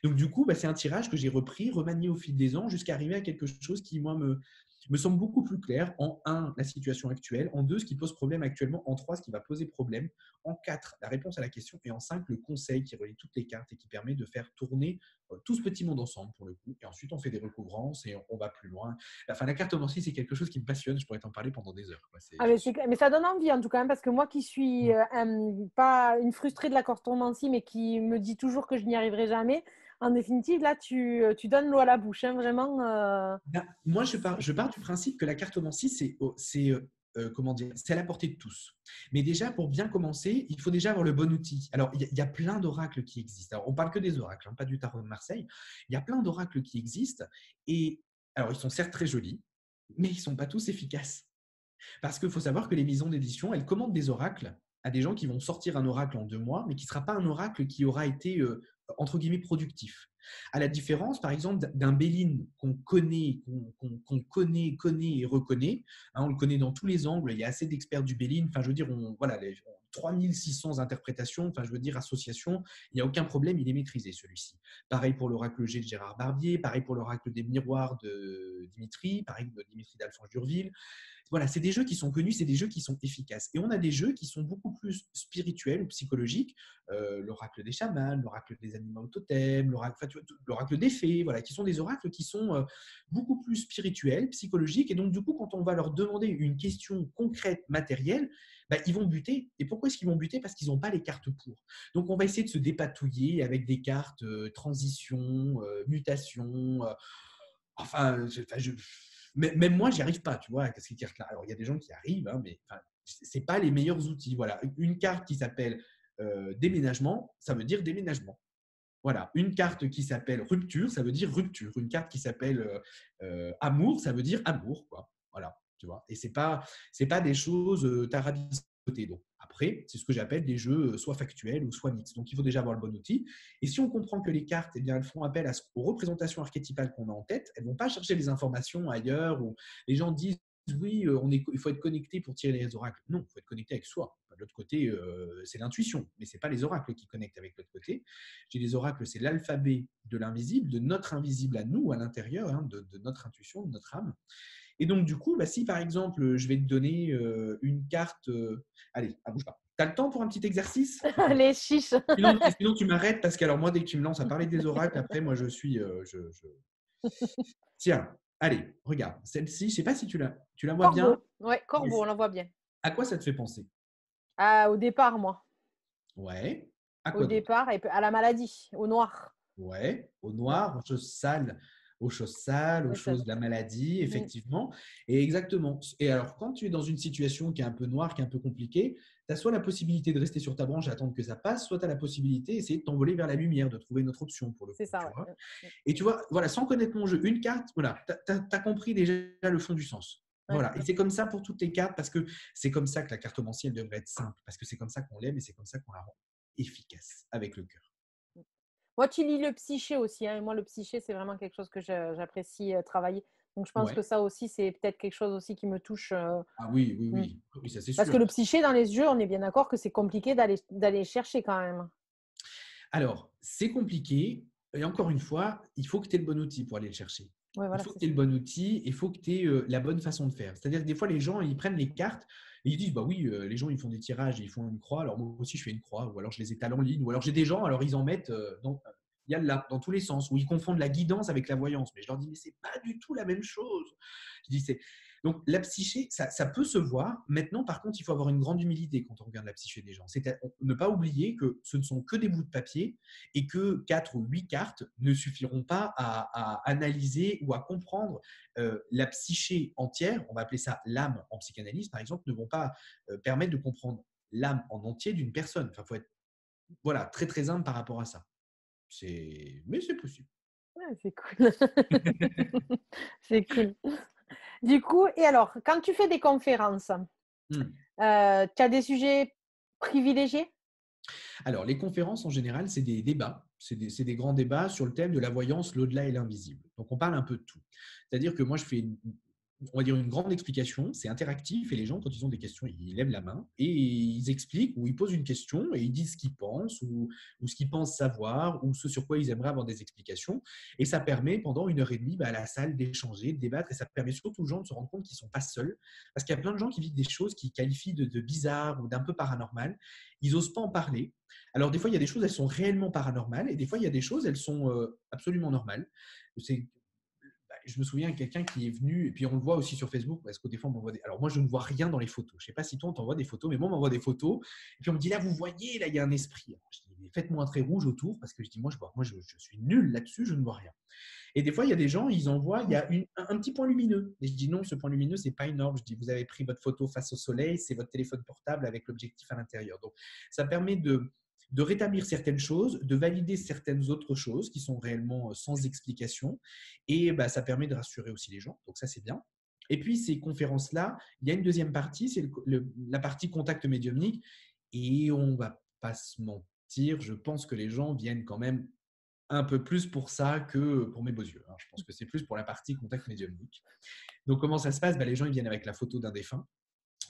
Donc, du coup, c'est un tirage que j'ai repris, remanié au fil des ans, jusqu'à arriver à quelque chose qui, moi, me semble beaucoup plus clair. En un, la situation actuelle. En deux, ce qui pose problème actuellement. En trois, ce qui va poser problème. En quatre, la réponse à la question. Et en cinq, le conseil qui relie toutes les cartes et qui permet de faire tourner tout ce petit monde ensemble pour le coup. Et ensuite, on fait des recouvrances et on va plus loin. Enfin, la cartomancie, c'est quelque chose qui me passionne. Je pourrais t'en parler pendant des heures, quoi. Ah, mais ça donne envie en tout cas, hein, parce que moi qui suis pas une frustrée de la cartomancie, mais qui me dit toujours que je n'y arriverai jamais, en définitive, là, tu donnes l'eau à la bouche, hein, vraiment. Ben, moi, je pars du principe que la cartomancie, comment dire, c'est à la portée de tous. Mais déjà, pour bien commencer, il faut déjà avoir le bon outil. Alors, il y a plein d'oracles qui existent. Alors, on parle que des oracles, hein, pas du tarot de Marseille. Il y a plein d'oracles qui existent. Et alors, ils sont certes très jolis, mais ils ne sont pas tous efficaces. Parce qu'il faut savoir que les maisons d'édition, elles commandent des oracles à des gens qui vont sortir un oracle en 2 mois, mais qui ne sera pas un oracle qui aura été, entre guillemets, productif. À la différence, par exemple, d'un Béline qu'on connaît, connaît et reconnaît. Hein, on le connaît dans tous les angles. Il y a assez d'experts du Béline. Enfin, je veux dire, voilà, 3600 interprétations, enfin, je veux dire, associations. Il n'y a aucun problème, il est maîtrisé, celui-ci. Pareil pour l'oracle G de Gérard Barbier, pareil pour l'oracle des miroirs de Dimitri, pareil de Dimitri d'Alphonse Durville. Voilà, c'est des jeux qui sont connus, c'est des jeux qui sont efficaces. Et on a des jeux qui sont beaucoup plus spirituels ou psychologiques, l'oracle des chamans, l'oracle des animaux totems, l'oracle des fées, voilà, qui sont des oracles qui sont beaucoup plus spirituels, psychologiques. Et donc, du coup, quand on va leur demander une question concrète, matérielle, bah, ils vont buter. Et pourquoi est-ce qu'ils vont buter? Parce qu'ils n'ont pas les cartes pour. Donc, on va essayer de se dépatouiller avec des cartes transition, mutation. Enfin, même moi, j'y arrive pas, tu vois, avec ces cartes-là. Alors, il y a des gens qui arrivent, hein, mais enfin, c'est pas les meilleurs outils. Voilà, une carte qui s'appelle déménagement, ça veut dire déménagement. Voilà, une carte qui s'appelle rupture, ça veut dire rupture. Une carte qui s'appelle amour, ça veut dire amour, quoi. Voilà, tu vois. Et c'est pas des choses tarabiscotées. Donc après, c'est ce que j'appelle des jeux soit factuels ou soit mixtes. Donc il faut déjà avoir le bon outil. Et si on comprend que les cartes, eh bien, elles font appel aux représentations archétypales qu'on a en tête, elles vont pas chercher les informations ailleurs. Ou les gens disent oui, il faut être connecté pour tirer les oracles. Non, il faut être connecté avec soi. De l'autre côté, c'est l'intuition, mais ce n'est pas les oracles qui connectent avec l'autre côté. J'ai les oracles, c'est l'alphabet de l'invisible, de notre invisible à nous, à l'intérieur, hein, de notre intuition, de notre âme. Et donc, du coup, bah, si par exemple, je vais te donner une carte. Allez, bouge pas. Tu as le temps pour un petit exercice? Les chiches. Sinon, tu m'arrêtes parce que alors moi, dès que tu me lances à parler des oracles, après, moi, je suis. Tiens, allez, regarde. Celle-ci, je ne sais pas si tu la vois bien. Corbeau. Ouais, corbeau, on la voit bien. À quoi ça te fait penser? Ah, au départ, moi. Ouais. À Au quoi d'autre? départ, et à la maladie, au noir. Ouais, au Ouais, noir, aux choses sales, aux ouais, ça, choses de la maladie, mm, effectivement. Et exactement. Et alors, quand tu es dans une situation qui est un peu noire, qui est un peu compliquée, tu as soit la possibilité de rester sur ta branche et attendre que ça passe, soit tu as la possibilité d'essayer de t'envoler vers la lumière, de trouver une autre option pour le c'est coup, ça, tu ouais. vois. Et tu vois, voilà, sans connaître mon jeu, une carte, voilà, tu as compris déjà le fond du sens. Ouais. Voilà, et c'est comme ça pour toutes les cartes, parce que c'est comme ça que la cartomancie, elle devrait être simple, parce que c'est comme ça qu'on l'aime et c'est comme ça qu'on la rend efficace avec le cœur. Moi, tu lis le psyché aussi, hein, et moi, le psyché, c'est vraiment quelque chose que j'apprécie travailler. Donc, je pense que Ouais. ça aussi, c'est peut-être quelque chose aussi qui me touche. Ah oui, oui, Mm. oui, oui, ça c'est Parce que sûr. le psyché, dans les jeux, on est bien d'accord que c'est compliqué d'aller chercher quand même. Alors, c'est compliqué. Et encore une fois, il faut que tu aies le bon outil pour aller le chercher. Ouais, Il voilà, faut que c'est tu aies ça. le bon outil, il faut que tu aies la bonne façon de faire. C'est-à-dire que des fois, les gens, ils prennent les cartes et ils disent, bah oui, les gens, ils font des tirages, ils font une croix. Alors moi aussi, je fais une croix, ou alors je les étale en ligne, ou alors j'ai des gens, alors ils en mettent il y a là, dans tous les sens, où ils confondent la guidance avec la voyance. Mais je leur dis, mais c'est pas du tout la même chose. Je dis, donc, la psyché, ça peut se voir. Maintenant, par contre, il faut avoir une grande humilité quand on regarde la psyché des gens. C'est ne pas oublier que ce ne sont que des bouts de papier et que 4 ou 8 cartes ne suffiront pas à analyser ou à comprendre la psyché entière. On va appeler ça l'âme en psychanalyse, par exemple, ne vont pas permettre de comprendre l'âme en entier d'une personne. Enfin, il faut être voilà, très, très humble par rapport à ça. Mais c'est possible. Ouais, c'est cool. C'est cool. Du coup, et alors, quand tu fais des conférences, Hmm. tu as des sujets privilégiés? Alors, les conférences, en général, c'est des débats. C'est des grands débats sur le thème de la voyance, l'au-delà et l'invisible. Donc, on parle un peu de tout. C'est-à-dire que moi, je fais on va dire, une grande explication, c'est interactif et les gens, quand ils ont des questions, ils lèvent la main et ils expliquent ou ils posent une question et ils disent ce qu'ils pensent ou ce qu'ils pensent savoir ou ce sur quoi ils aimeraient avoir des explications. Et ça permet pendant 1 heure et demie à la salle d'échanger, de débattre et ça permet surtout aux gens de se rendre compte qu'ils ne sont pas seuls parce qu'il y a plein de gens qui vivent des choses qu'ils qualifient de bizarres ou d'un peu paranormales. Ils n'osent pas en parler. Alors, des fois, il y a des choses, elles sont réellement paranormales et des fois, il y a des choses, elles sont absolument normales. C'est Je me souviens de quelqu'un qui est venu, et puis on le voit aussi sur Facebook, parce que des fois on m'envoie des… Alors moi je ne vois rien dans les photos. Je ne sais pas si toi on t'envoie des photos, mais moi on m'envoie des photos, et puis on me dit là vous voyez, là il y a un esprit. Alors, je dis faites-moi un trait rouge autour, parce que je dis moi je suis nul là-dessus, je ne vois rien. Et des fois il y a des gens, ils envoient, il y a un petit point lumineux. Et je dis non, ce point lumineux c'est pas une orbe. Je dis vous avez pris votre photo face au soleil, c'est votre téléphone portable avec l'objectif à l'intérieur. Donc ça permet de rétablir certaines choses, de valider certaines autres choses qui sont réellement sans explication. Et ça permet de rassurer aussi les gens. Donc ça, c'est bien. Et puis, ces conférences-là, il y a une deuxième partie, c'est la partie contact médiumnique. Et on ne va pas se mentir, je pense que les gens viennent quand même un peu plus pour ça que pour mes beaux yeux. Je pense que c'est plus pour la partie contact médiumnique. Donc, comment ça se passe? Les gens ils viennent avec la photo d'un défunt.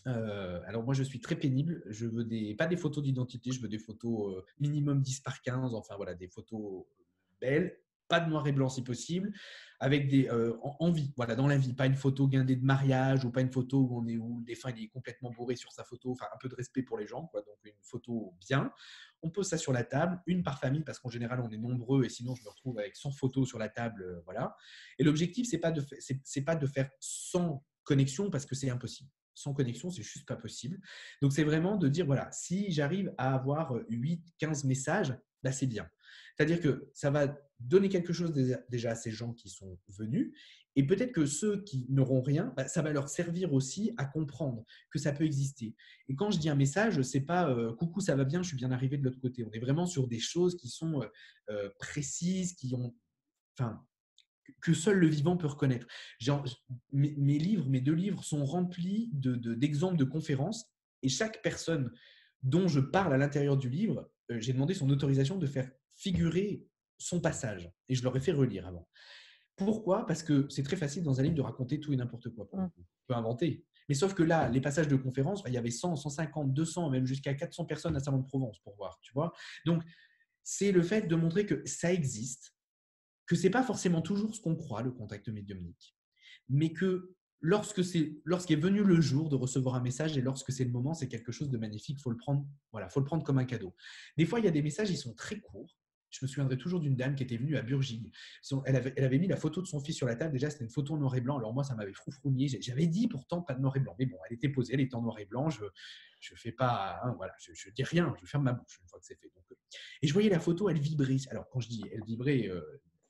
Alors moi je suis très pénible, je veux pas des photos d'identité, je veux des photos minimum 10 par 15, enfin voilà, des photos belles, pas de noir et blanc si possible, avec des en vie, voilà, dans la vie, pas une photo guindée de mariage ou pas une photo où le défunt il est complètement bourré sur sa photo, enfin un peu de respect pour les gens, quoi, donc une photo bien. On pose ça sur la table, une par famille parce qu'en général on est nombreux et sinon je me retrouve avec 100 photos sur la table, voilà. Et l'objectif c'est pas de faire 100 connexions parce que c'est impossible. Sans connexion, c'est juste pas possible. Donc, c'est vraiment de dire, voilà, si j'arrive à avoir 8, 15 messages, c'est bien. C'est-à-dire que ça va donner quelque chose déjà à ces gens qui sont venus. Et peut-être que ceux qui n'auront rien, ça va leur servir aussi à comprendre que ça peut exister. Et quand je dis un message, c'est pas coucou, ça va bien, je suis bien arrivé de l'autre côté. On est vraiment sur des choses qui sont précises, qui ont, enfin, que seul le vivant peut reconnaître. Mes 2 livres sont remplis d'exemples de conférences et chaque personne dont je parle à l'intérieur du livre, j'ai demandé son autorisation de faire figurer son passage et je leur ai fait relire avant. Pourquoi? Parce que c'est très facile dans un livre de raconter tout et n'importe quoi. On peut inventer. Mais sauf que là, les passages de conférences, il y avait 100, 150, 200, même jusqu'à 400 personnes à Salon de Provence pour voir, tu vois. Donc, c'est le fait de montrer que ça existe, que ce n'est pas forcément toujours ce qu'on croit, le contact médiumnique, mais que lorsqu'est venu le jour de recevoir un message et lorsque c'est le moment, c'est quelque chose de magnifique. Faut le prendre comme un cadeau. Des fois, il y a des messages, ils sont très courts. Je me souviendrai toujours d'une dame qui était venue à Burgig. Elle avait mis la photo de son fils sur la table. Déjà, c'était une photo en noir et blanc. Alors moi, ça m'avait froufrougné. J'avais dit pourtant pas de noir et blanc. Mais bon, elle était posée, elle était en noir et blanc. Je fais pas, voilà, je dis rien. Je ferme ma bouche une fois que c'est fait. Donc, et je voyais la photo, elle vibrait. Alors quand je dis elle vibrait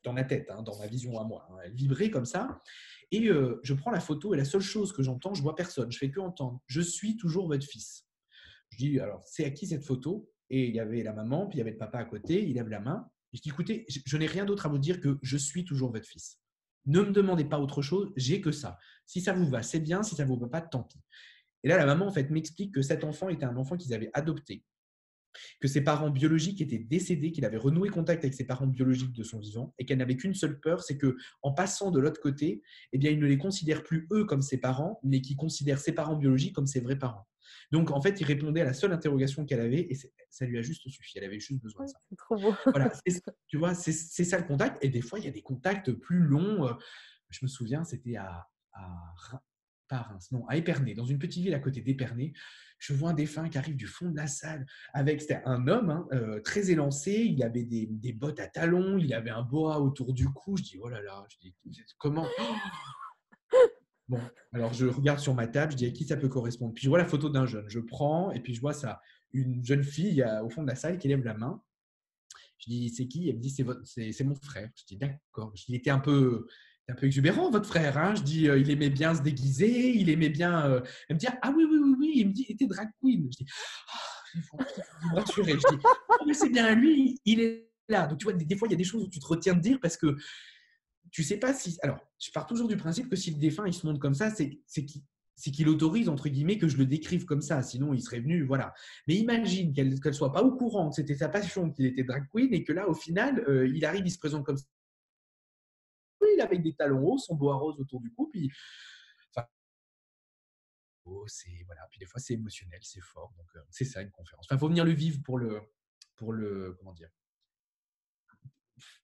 dans ma tête, dans ma vision à moi, elle vibrait comme ça. Et je prends la photo et la seule chose que j'entends, je vois personne, je fais que entendre. Je suis toujours votre fils. Je dis alors c'est à qui cette photo? Et il y avait la maman, puis il y avait le papa à côté. Il lève la main. Je dis écoutez, je n'ai rien d'autre à vous dire que je suis toujours votre fils. Ne me demandez pas autre chose, j'ai que ça. Si ça vous va, c'est bien. Si ça vous va pas, tant pis. Et là, la maman en fait m'explique que cet enfant était un enfant qu'ils avaient adopté, que ses parents biologiques étaient décédés, qu'il avait renoué contact avec ses parents biologiques de son vivant et qu'elle n'avait qu'une seule peur, c'est que en passant de l'autre côté, eh bien, il ne les considère plus eux comme ses parents, mais qu'il considère ses parents biologiques comme ses vrais parents. Donc, en fait, il répondait à la seule interrogation qu'elle avait et ça lui a juste suffi. Elle avait juste besoin de ça. C'est trop beau. Voilà, tu vois, c'est ça le contact. Et des fois, il y a des contacts plus longs. Je me souviens, c'était pas Reims, non, à Épernay, dans une petite ville à côté d'Épernay. Je vois un défunt qui arrive du fond de la salle. C'était un homme très élancé. Il avait des bottes à talons. Il avait un boa autour du cou. Je dis, oh là là, je dis, comment? Bon, alors je regarde sur ma table. Je dis, à qui ça peut correspondre? Puis je vois la photo d'un jeune. Je prends et puis je vois ça. Une jeune fille au fond de la salle qui lève la main. Je dis, c'est qui? Elle me dit, c'est mon frère. Je dis, d'accord. Je dis, il était un peu exubérant, votre frère. Hein. Je dis, il aimait bien se déguiser, il aimait bien. Elle me dit, ah oui, oui, oui, oui. Il me dit, il était drag queen. Je dis, il faut me rassurer. Je dis, oh, mais c'est bien lui, il est là. Donc, tu vois, des fois, il y a des choses où tu te retiens de dire parce que tu sais pas si. Alors, je pars toujours du principe que si le défunt il se montre comme ça, c'est qu'il autorise, entre guillemets, que je le décrive comme ça. Sinon, il serait venu, voilà. Mais imagine qu'elle soit pas au courant que c'était sa passion, qu'il était drag queen et que là, au final, il arrive, il se présente comme ça. Il avec des talons hauts, son boa rose autour du cou, puis c'est voilà. Puis des fois, c'est émotionnel, c'est fort. Donc, c'est ça une conférence. Enfin, faut venir le vivre comment dire.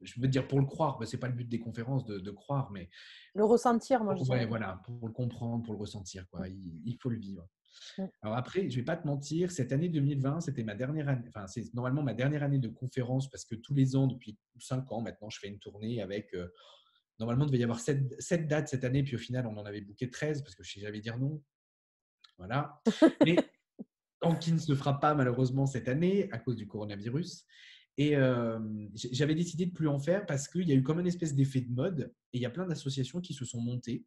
Je veux dire pour le croire. C'est pas le but des conférences de croire, mais Le ressentir, moi, je ouais, dirais. voilà, pour le comprendre, pour le ressentir, quoi. Il faut le vivre. Mm. Alors après, je vais pas te mentir, cette année 2020, c'était ma dernière année, enfin c'est normalement ma dernière année de conférence parce que tous les ans, depuis 5 ans maintenant, je fais une tournée avec, normalement, il devait y avoir 7 dates cette année, puis au final, on en avait booké 13 parce que je sais jamais dire non. Voilà. Mais qui ne se fera pas malheureusement cette année à cause du coronavirus. Et j'avais décidé de plus en faire parce qu'il y a eu comme une espèce d'effet de mode et il y a plein d'associations qui se sont montées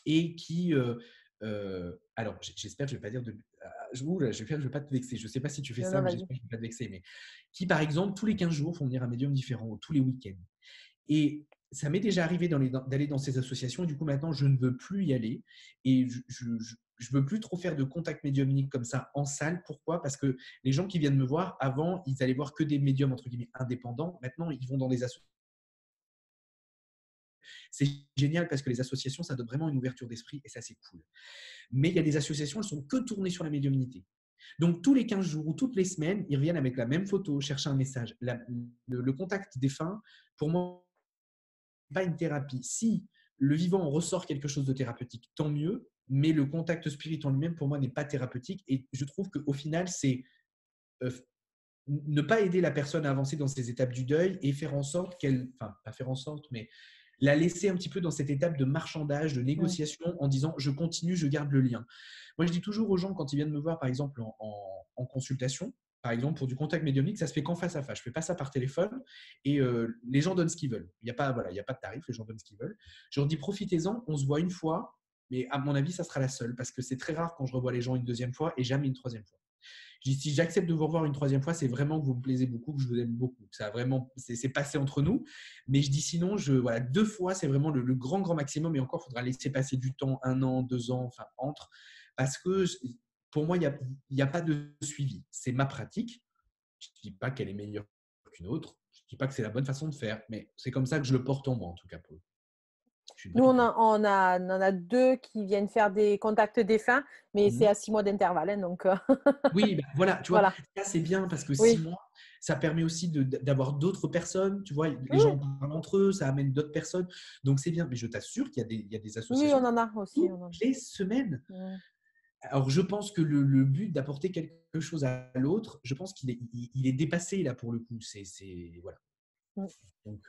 et qui. Alors, j'espère que je ne vais pas dire de. J'espère que je ne vais pas te vexer. Je ne sais pas si tu fais Non, ça, non, mais vas-y. j'espère que je ne vais pas te vexer. Mais qui, par exemple, tous les 15 jours, font venir un médium différent, ou tous les week-ends. Et ça m'est déjà arrivé d'aller dans ces associations. Et du coup, maintenant, je ne veux plus y aller. Et je veux plus trop faire de contact médiumnique comme ça en salle. Pourquoi? Parce que les gens qui viennent me voir, avant, ils allaient voir que des médiums, entre guillemets, indépendants. Maintenant, ils vont dans des associations. C'est génial parce que les associations, ça donne vraiment une ouverture d'esprit et ça, c'est cool. Mais il y a des associations, elles sont que tournées sur la médiumnité. Donc, tous les 15 jours ou toutes les semaines, ils reviennent avec la même photo, chercher un message. Le contact défunt, pour moi, pas une thérapie. Si le vivant en ressort quelque chose de thérapeutique, tant mieux, mais le contact spirituel en lui-même, pour moi, n'est pas thérapeutique. Et je trouve qu'au final, c'est euh, ne pas aider la personne à avancer dans ces étapes du deuil et faire en sorte qu'elle, enfin, pas faire en sorte, mais la laisser un petit peu dans cette étape de marchandage, de Mm. négociation, en disant je continue, je garde le lien. Moi, je dis toujours aux gens quand ils viennent me voir, par exemple, en consultation, par exemple, pour du contact médiumnique, ça se fait qu'en face à face. Je ne fais pas ça par téléphone et les gens donnent ce qu'ils veulent. Il n'y a pas, voilà, il y a pas de tarif, les gens donnent ce qu'ils veulent. Je leur dis profitez-en, on se voit une fois, mais à mon avis, ça sera la seule parce que c'est très rare quand je revois les gens une deuxième fois et jamais une troisième fois. Je dis, si j'accepte de vous revoir une troisième fois, c'est vraiment que vous me plaisez beaucoup, que je vous aime beaucoup. Que ça a vraiment, c'est passé entre nous. Mais je dis sinon, voilà, 2 fois, c'est vraiment le grand, grand maximum. Et encore, il faudra laisser passer du temps, 1 an, 2 ans, enfin, entre. Parce que pour moi, il y a pas de suivi. C'est ma pratique. Je ne dis pas qu'elle est meilleure qu'une autre. Je ne dis pas que c'est la bonne façon de faire. Mais c'est comme ça que je le porte en moi, en tout cas. Je suis Nous, pas tout seul. on a deux qui viennent faire des contacts défunts, mais c'est Mhm. à 6 mois d'intervalle. Hein, donc, Oui, ben voilà, tu vois, voilà. ça c'est bien parce que six Oui. mois, ça permet aussi d'avoir d'autres personnes, tu vois, les gens Oui, parlent entre eux, ça amène d'autres personnes, donc c'est bien. Mais je t'assure qu'il y a des oui, associations on en a aussi. toutes les semaines. Mm. Alors je pense que le but d'apporter quelque chose à l'autre, je pense qu'il est dépassé là pour le coup. Voilà. Mm. Donc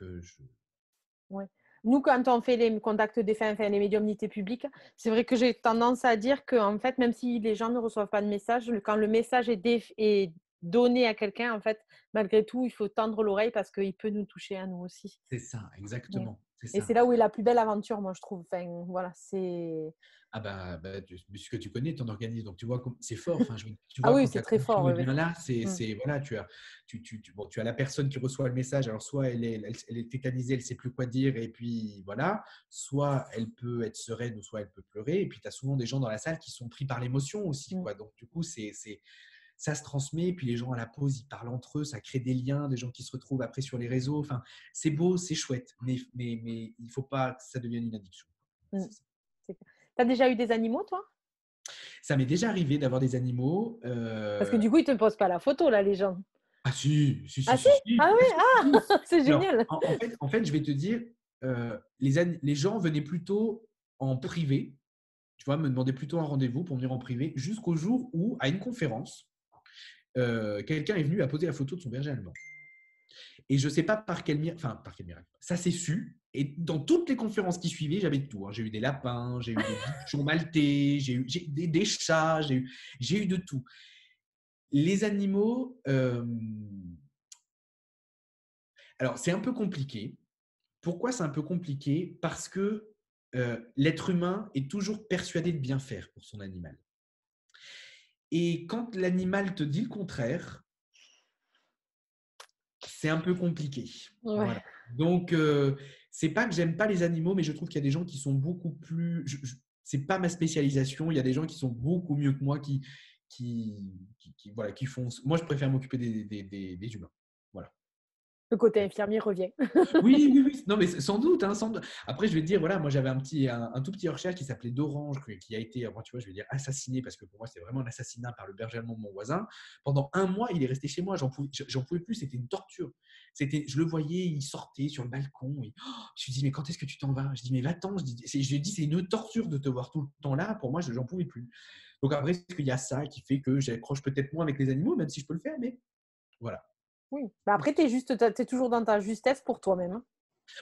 Ouais. Nous, quand on fait les contacts défunts, enfin les médiumnités publiques, c'est vrai que j'ai tendance à dire que, en fait, même si les gens ne reçoivent pas de message, quand le message est donné à quelqu'un, en fait, malgré tout, il faut tendre l'oreille parce qu'il peut nous toucher à nous aussi. c'est ça, Mm. exactement, c'est Et ça. c'est là où est la plus belle aventure, moi, je trouve. Enfin, voilà, c'est. Ah puisque tu connais ton organisme, donc tu vois c'est fort. Enfin, tu Ah vois oui, quand c'est la très connexion fort, est oui, oui. bien là, Mm. voilà, bon, tu as la personne qui reçoit le message. Alors soit elle est tétanisée, elle sait plus quoi dire, et puis voilà. Soit elle peut être sereine, ou soit elle peut pleurer. Et puis tu as souvent des gens dans la salle qui sont pris par l'émotion aussi, Mm. quoi. Donc du coup, ça se transmet. Et puis les gens à la pause, ils parlent entre eux, ça crée des liens, des gens qui se retrouvent après sur les réseaux. Enfin, c'est beau, c'est chouette, mais il faut pas que ça devienne une addiction. Mm. C'est ça. Tu as déjà eu des animaux, toi? Ça m'est déjà arrivé d'avoir des animaux. Parce que du coup, ils ne te posent pas la photo, là, les gens. Ah si, si, Ah si, si? si, si, Ah bien sûr, oui, si. ah, c'est Alors, génial. en fait, je vais te dire, les gens venaient plutôt en privé, tu vois, me demandaient plutôt un rendez-vous pour venir en privé, jusqu'au jour où, à une conférence, quelqu'un est venu à poser la photo de son berger allemand. Et je ne sais pas par quel miracle, ça s'est su. Et dans toutes les conférences qui suivaient, j'avais tout. Hein. J'ai eu des lapins, j'ai eu des bichons maltais, j'ai eu des chats, j'ai eu de tout. Les animaux, alors c'est un peu compliqué. Pourquoi c'est un peu compliqué? Parce que l'être humain est toujours persuadé de bien faire pour son animal. Et quand l'animal te dit le contraire, c'est un peu compliqué. Ouais. Voilà. Donc, c'est pas que j'aime pas les animaux, mais je trouve qu'il y a des gens qui sont beaucoup plus. C'est pas ma spécialisation. Il y a des gens qui sont beaucoup mieux que moi voilà, qui font. Moi, je préfère m'occuper des humains. Voilà. Le côté infirmier revient. Oui, oui, oui. Non, mais sans doute, hein, sans doute. Après, je vais te dire, voilà, moi, j'avais un tout petit Yorkshire qui s'appelait d'Orange, qui a été, moi, tu vois, je vais dire assassiné parce que pour moi, c'est vraiment un assassinat par le berger allemand de mon voisin. Pendant un mois, il est resté chez moi. J'en pouvais plus. C'était une torture. Je le voyais, il sortait sur le balcon. Je lui dis, mais quand est-ce que tu t'en vas? Je dis, mais va-t'en. Je lui dis, c'est une torture de te voir tout le temps là. Pour moi, j'en pouvais plus. Donc après, est-ce qu'il y a ça qui fait que j'accroche peut-être moins avec les animaux, même si je peux le faire, mais voilà. Oui. Bah, après, tu es toujours dans ta justesse pour toi-même, hein.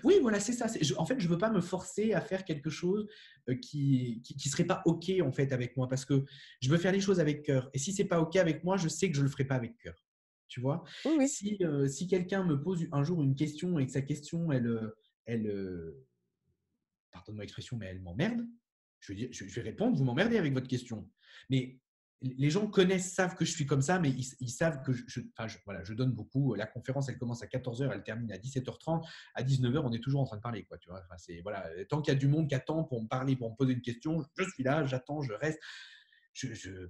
Oui, voilà, c'est ça. En fait, je ne veux pas me forcer à faire quelque chose qui serait pas OK en fait avec moi parce que je veux faire les choses avec cœur. Et si c'est pas OK avec moi, je sais que je le ferai pas avec cœur. Tu vois? Oui, oui. Si quelqu'un me pose un jour une question et que sa question, elle, pardonne-moi l'expression, mais elle m'emmerde, je vais répondre, vous m'emmerdez avec votre question. Mais les gens connaissent, savent que je suis comme ça, mais ils savent que voilà, je donne beaucoup. La conférence, elle commence à 14h, elle termine à 17h30. À 19h, on est toujours en train de parler, quoi, tu vois. Enfin, voilà, tant qu'il y a du monde qui attend pour me parler, pour me poser une question, je suis là, j'attends, je reste.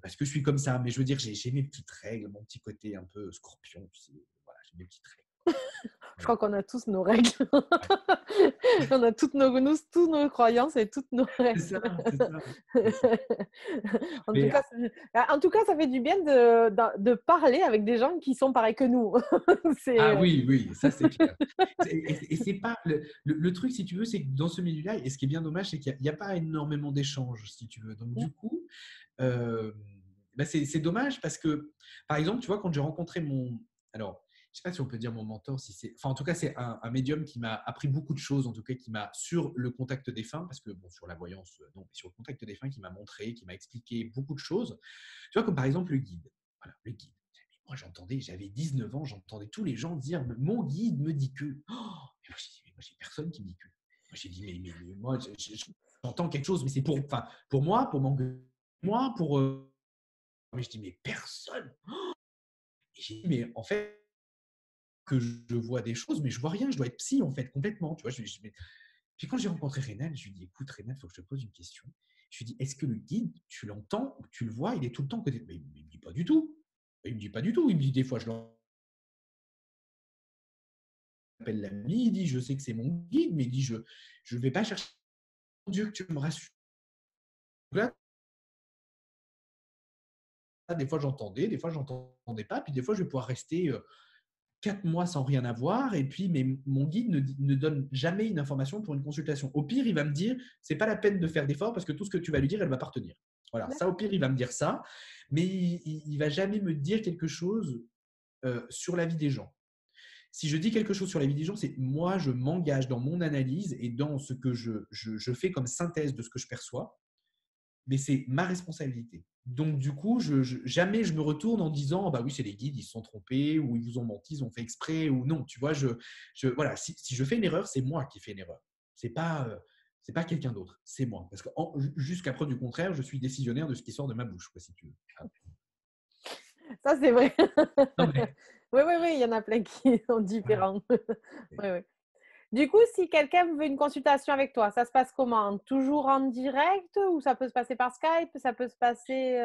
Parce que je suis comme ça. Mais je veux dire, j'ai mes petites règles, mon petit côté un peu scorpion. Tu sais, voilà, j'ai mes petites règles. Je Voilà. crois qu'on a tous nos règles. Ouais. On a toutes nos croyances et toutes nos C'est règles. ça, c'est ça. C'est ça. En tout Mais cas, ça fait du bien de parler avec des gens qui sont pareils que nous. ah C'est, oui, oui, ça c'est clair. Et c'est pas le truc, si tu veux, c'est que dans ce milieu-là, et ce qui est bien dommage, c'est qu'il n'y a pas énormément d'échanges, si tu veux. Donc du coup, euh, bah, c'est dommage parce que, par exemple, tu vois, quand j'ai rencontré alors, je sais pas si on peut dire mon mentor, si c'est, enfin, en tout cas, c'est un médium qui m'a appris beaucoup de choses, en tout cas, qui m'a sur le contact des fins, parce que bon, sur la voyance, non, mais sur le contact des fins, qui m'a montré, qui m'a expliqué beaucoup de choses. Tu vois, comme par exemple le guide. Voilà, le guide. Moi, j'avais 19 ans, j'entendais tous les gens dire mon guide me dit que. Oh, et moi, j'ai personne qui me dit que. Moi, j'ai dit, mais moi, j'entends quelque chose, mais c'est pour moi, pour mon moi, pour. Mais je dis, mais personne. Et j'ai dit, mais en fait, que je vois des choses, mais je vois rien, je dois être psy, en fait, complètement. Tu vois, Puis quand j'ai rencontré Rénal, je lui ai dit, écoute, Rénal, il faut que je te pose une question. Je lui ai dit, est-ce que le guide, tu l'entends, tu le vois, il est tout le temps côté. Mais il me dit pas du tout. Il me dit pas du tout. Il me dit des fois, je l'entends appelle l'ami, il dit je sais que c'est mon guide, mais il dit je ne vais pas chercher Dieu que tu me rassures. Là, des fois j'entendais, des fois j'entendais pas, puis des fois je vais pouvoir rester 4 mois sans rien avoir, et puis mais mon guide ne donne jamais une information pour une consultation. Au pire, il va me dire c'est pas la peine de faire d'efforts parce que tout ce que tu vas lui dire, elle va pas retenir. Voilà, ça au pire, il va me dire ça, mais il va jamais me dire quelque chose sur la vie des gens. Si je dis quelque chose sur la vie des gens, c'est moi, je m'engage dans mon analyse et dans ce que je fais comme synthèse de ce que je perçois, mais c'est ma responsabilité. Donc, du coup, jamais je me retourne en disant, bah oui, c'est les guides, ils se sont trompés, ou ils vous ont menti, ils ont fait exprès, ou non. Tu vois, voilà, si je fais une erreur, c'est moi qui fais une erreur. C'est pas quelqu'un d'autre, c'est moi. Parce que jusqu'à preuve du contraire, je suis décisionnaire de ce qui sort de ma bouche, quoi, si tu veux. Ah. Ça, c'est vrai. Non, mais, Oui, oui, oui, il y en a plein qui sont voilà. différents. Oui, oui. Du coup, si quelqu'un veut une consultation avec toi, ça se passe comment? Toujours en direct ou ça peut se passer par Skype? Ça peut se passer…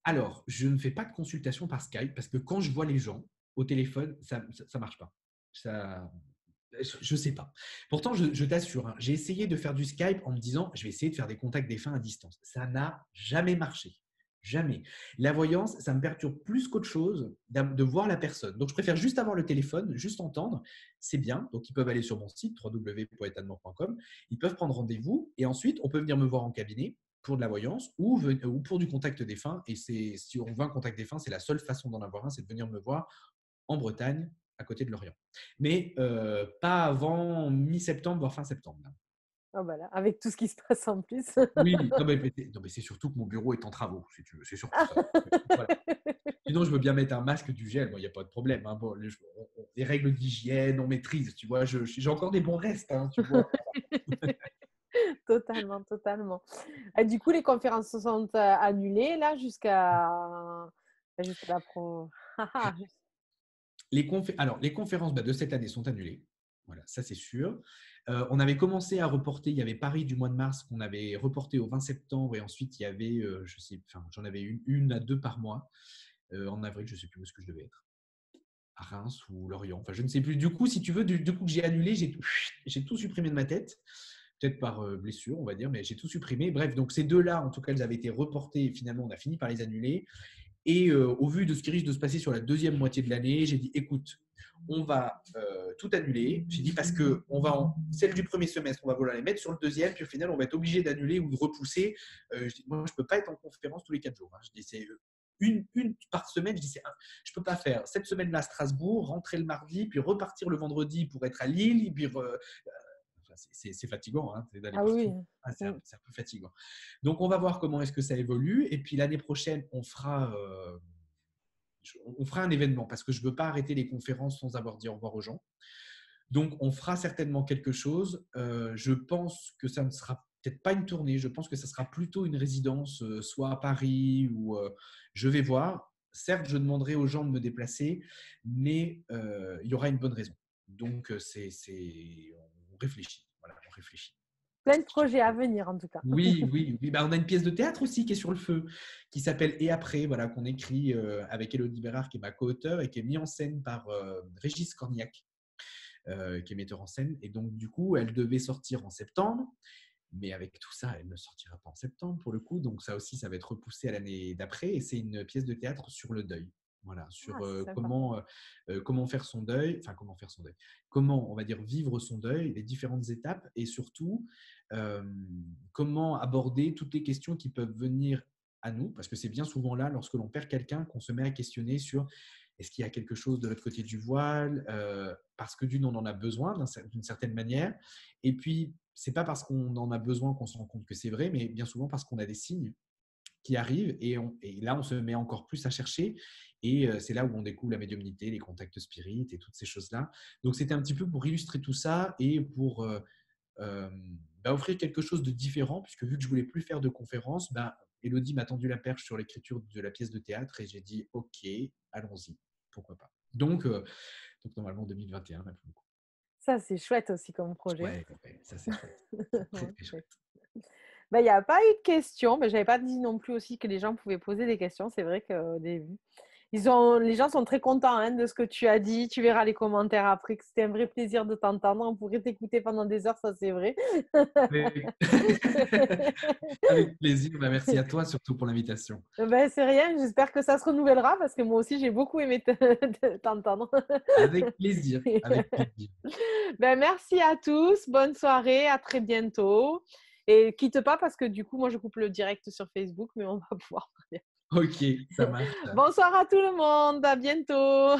Alors, je ne fais pas de consultation par Skype parce que quand je vois les gens au téléphone, ça marche pas. Ça, je sais pas. Pourtant, je t'assure, hein, j'ai essayé de faire du Skype en me disant, je vais essayer de faire des contacts défunts à distance. Ça n'a jamais marché. Jamais. La voyance, ça me perturbe plus qu'autre chose de voir la personne. Donc, je préfère juste avoir le téléphone, juste entendre. C'est bien. Donc, ils peuvent aller sur mon site www.etanmort.com. Ils peuvent prendre rendez-vous et ensuite, on peut venir me voir en cabinet pour de la voyance ou pour du contact défunt. Et si on veut un contact défunt, c'est la seule façon d'en avoir un, c'est de venir me voir en Bretagne, à côté de Lorient. Mais pas avant mi-septembre, voire fin septembre. Oh, bah là, avec tout ce qui se passe en plus. Oui, non, mais c'est surtout que mon bureau est en travaux, si tu veux. C'est surtout ça. Voilà. Sinon, je veux bien mettre un masque, du gel, il n'y a pas de problème. Hein. Bon, les règles d'hygiène, on maîtrise, tu vois. J'ai encore des bons restes, hein, tu vois. Totalement, totalement. Et du coup, les conférences se sont annulées là jusqu'à la pro. Alors, les conférences de cette année sont annulées. Voilà, ça c'est sûr. On avait commencé à reporter, il y avait Paris du mois de mars qu'on avait reporté au 20 septembre et ensuite il y avait, j'en avais une à deux par mois. En avril, je ne sais plus où est-ce que je devais être. à Reims ou Lorient. Enfin, je ne sais plus. Du coup, si tu veux, du coup que j'ai annulé, j'ai tout supprimé de ma tête. Peut-être par blessure, on va dire, mais j'ai tout supprimé. Bref, donc ces deux-là, en tout cas, elles avaient été reportées et finalement, on a fini par les annuler. Et au vu de ce qui risque de se passer sur la deuxième moitié de l'année, j'ai dit, écoute, on va tout annuler. J'ai dit parce que celle du premier semestre, on va vouloir les mettre sur le deuxième, puis au final, on va être obligé d'annuler ou de repousser. Je dis, moi, je ne peux pas être en conférence tous les 4 jours. Hein. Je dis, c'est une par semaine. Je dis, je ne peux pas faire cette semaine-là à Strasbourg, rentrer le mardi, puis repartir le vendredi pour être à Lille, puis c'est fatigant hein, d'aller Ah oui. partout. Ah, c'est un peu fatigant. Donc, on va voir comment est-ce que ça évolue. Et puis, l'année prochaine, on fera un événement parce que je ne veux pas arrêter les conférences sans avoir dit au revoir aux gens. Donc, on fera certainement quelque chose. Je pense que ça ne sera peut-être pas une tournée. Je pense que ça sera plutôt une résidence, soit à Paris ou je vais voir. Certes, je demanderai aux gens de me déplacer, mais il y aura une bonne raison. Donc, on réfléchit. Voilà, on réfléchit. Plein de projets à venir, en tout cas. Oui, oui, oui. Bah, on a une pièce de théâtre aussi qui est sur le feu, qui s'appelle Et après, voilà, qu'on écrit avec Élodie Bérard, qui est ma co-auteure, et qui est mise en scène par Régis Cornillac, qui est metteur en scène. Et donc, du coup, elle devait sortir en septembre, mais avec tout ça, elle ne sortira pas en septembre pour le coup. Donc, ça aussi, ça va être repoussé à l'année d'après. Et c'est une pièce de théâtre sur le deuil. Voilà, sur comment faire son deuil, enfin comment faire son deuil, comment on va dire vivre son deuil, les différentes étapes et surtout comment aborder toutes les questions qui peuvent venir à nous, parce que c'est bien souvent là, lorsque l'on perd quelqu'un, qu'on se met à questionner sur est-ce qu'il y a quelque chose de l'autre côté du voile, parce que on en a besoin d'une certaine manière, et puis c'est pas parce qu'on en a besoin qu'on se rend compte que c'est vrai, mais bien souvent parce qu'on a des signes qui arrivent et là on se met encore plus à chercher et c'est là où on découvre la médiumnité, les contacts spirites et toutes ces choses-là. Donc c'était un petit peu pour illustrer tout ça et pour offrir quelque chose de différent, puisque vu que je voulais plus faire de conférences, Élodie m'a tendu la perche sur l'écriture de la pièce de théâtre et j'ai dit ok, allons-y, pourquoi pas. Donc normalement 2021 là, pour le coup. Ça, c'est chouette aussi comme projet. Ouais, ça c'est chouette. Très très chouette. Il n'y a pas eu de questions, mais je n'avais pas dit non plus aussi que les gens pouvaient poser des questions. C'est vrai qu'au début, les gens sont très contents hein, de ce que tu as dit. Tu verras les commentaires après, que c'était un vrai plaisir de t'entendre. On pourrait t'écouter pendant des heures, ça c'est vrai. Avec plaisir. Merci à toi surtout pour l'invitation. C'est rien, j'espère que ça se renouvellera parce que moi aussi j'ai beaucoup aimé t'entendre. Avec plaisir. Avec plaisir. Merci à tous, bonne soirée, à très bientôt. Et quitte pas parce que du coup, moi je coupe le direct sur Facebook, mais on va pouvoir parler. Ok, ça marche. Bonsoir à tout le monde, à bientôt.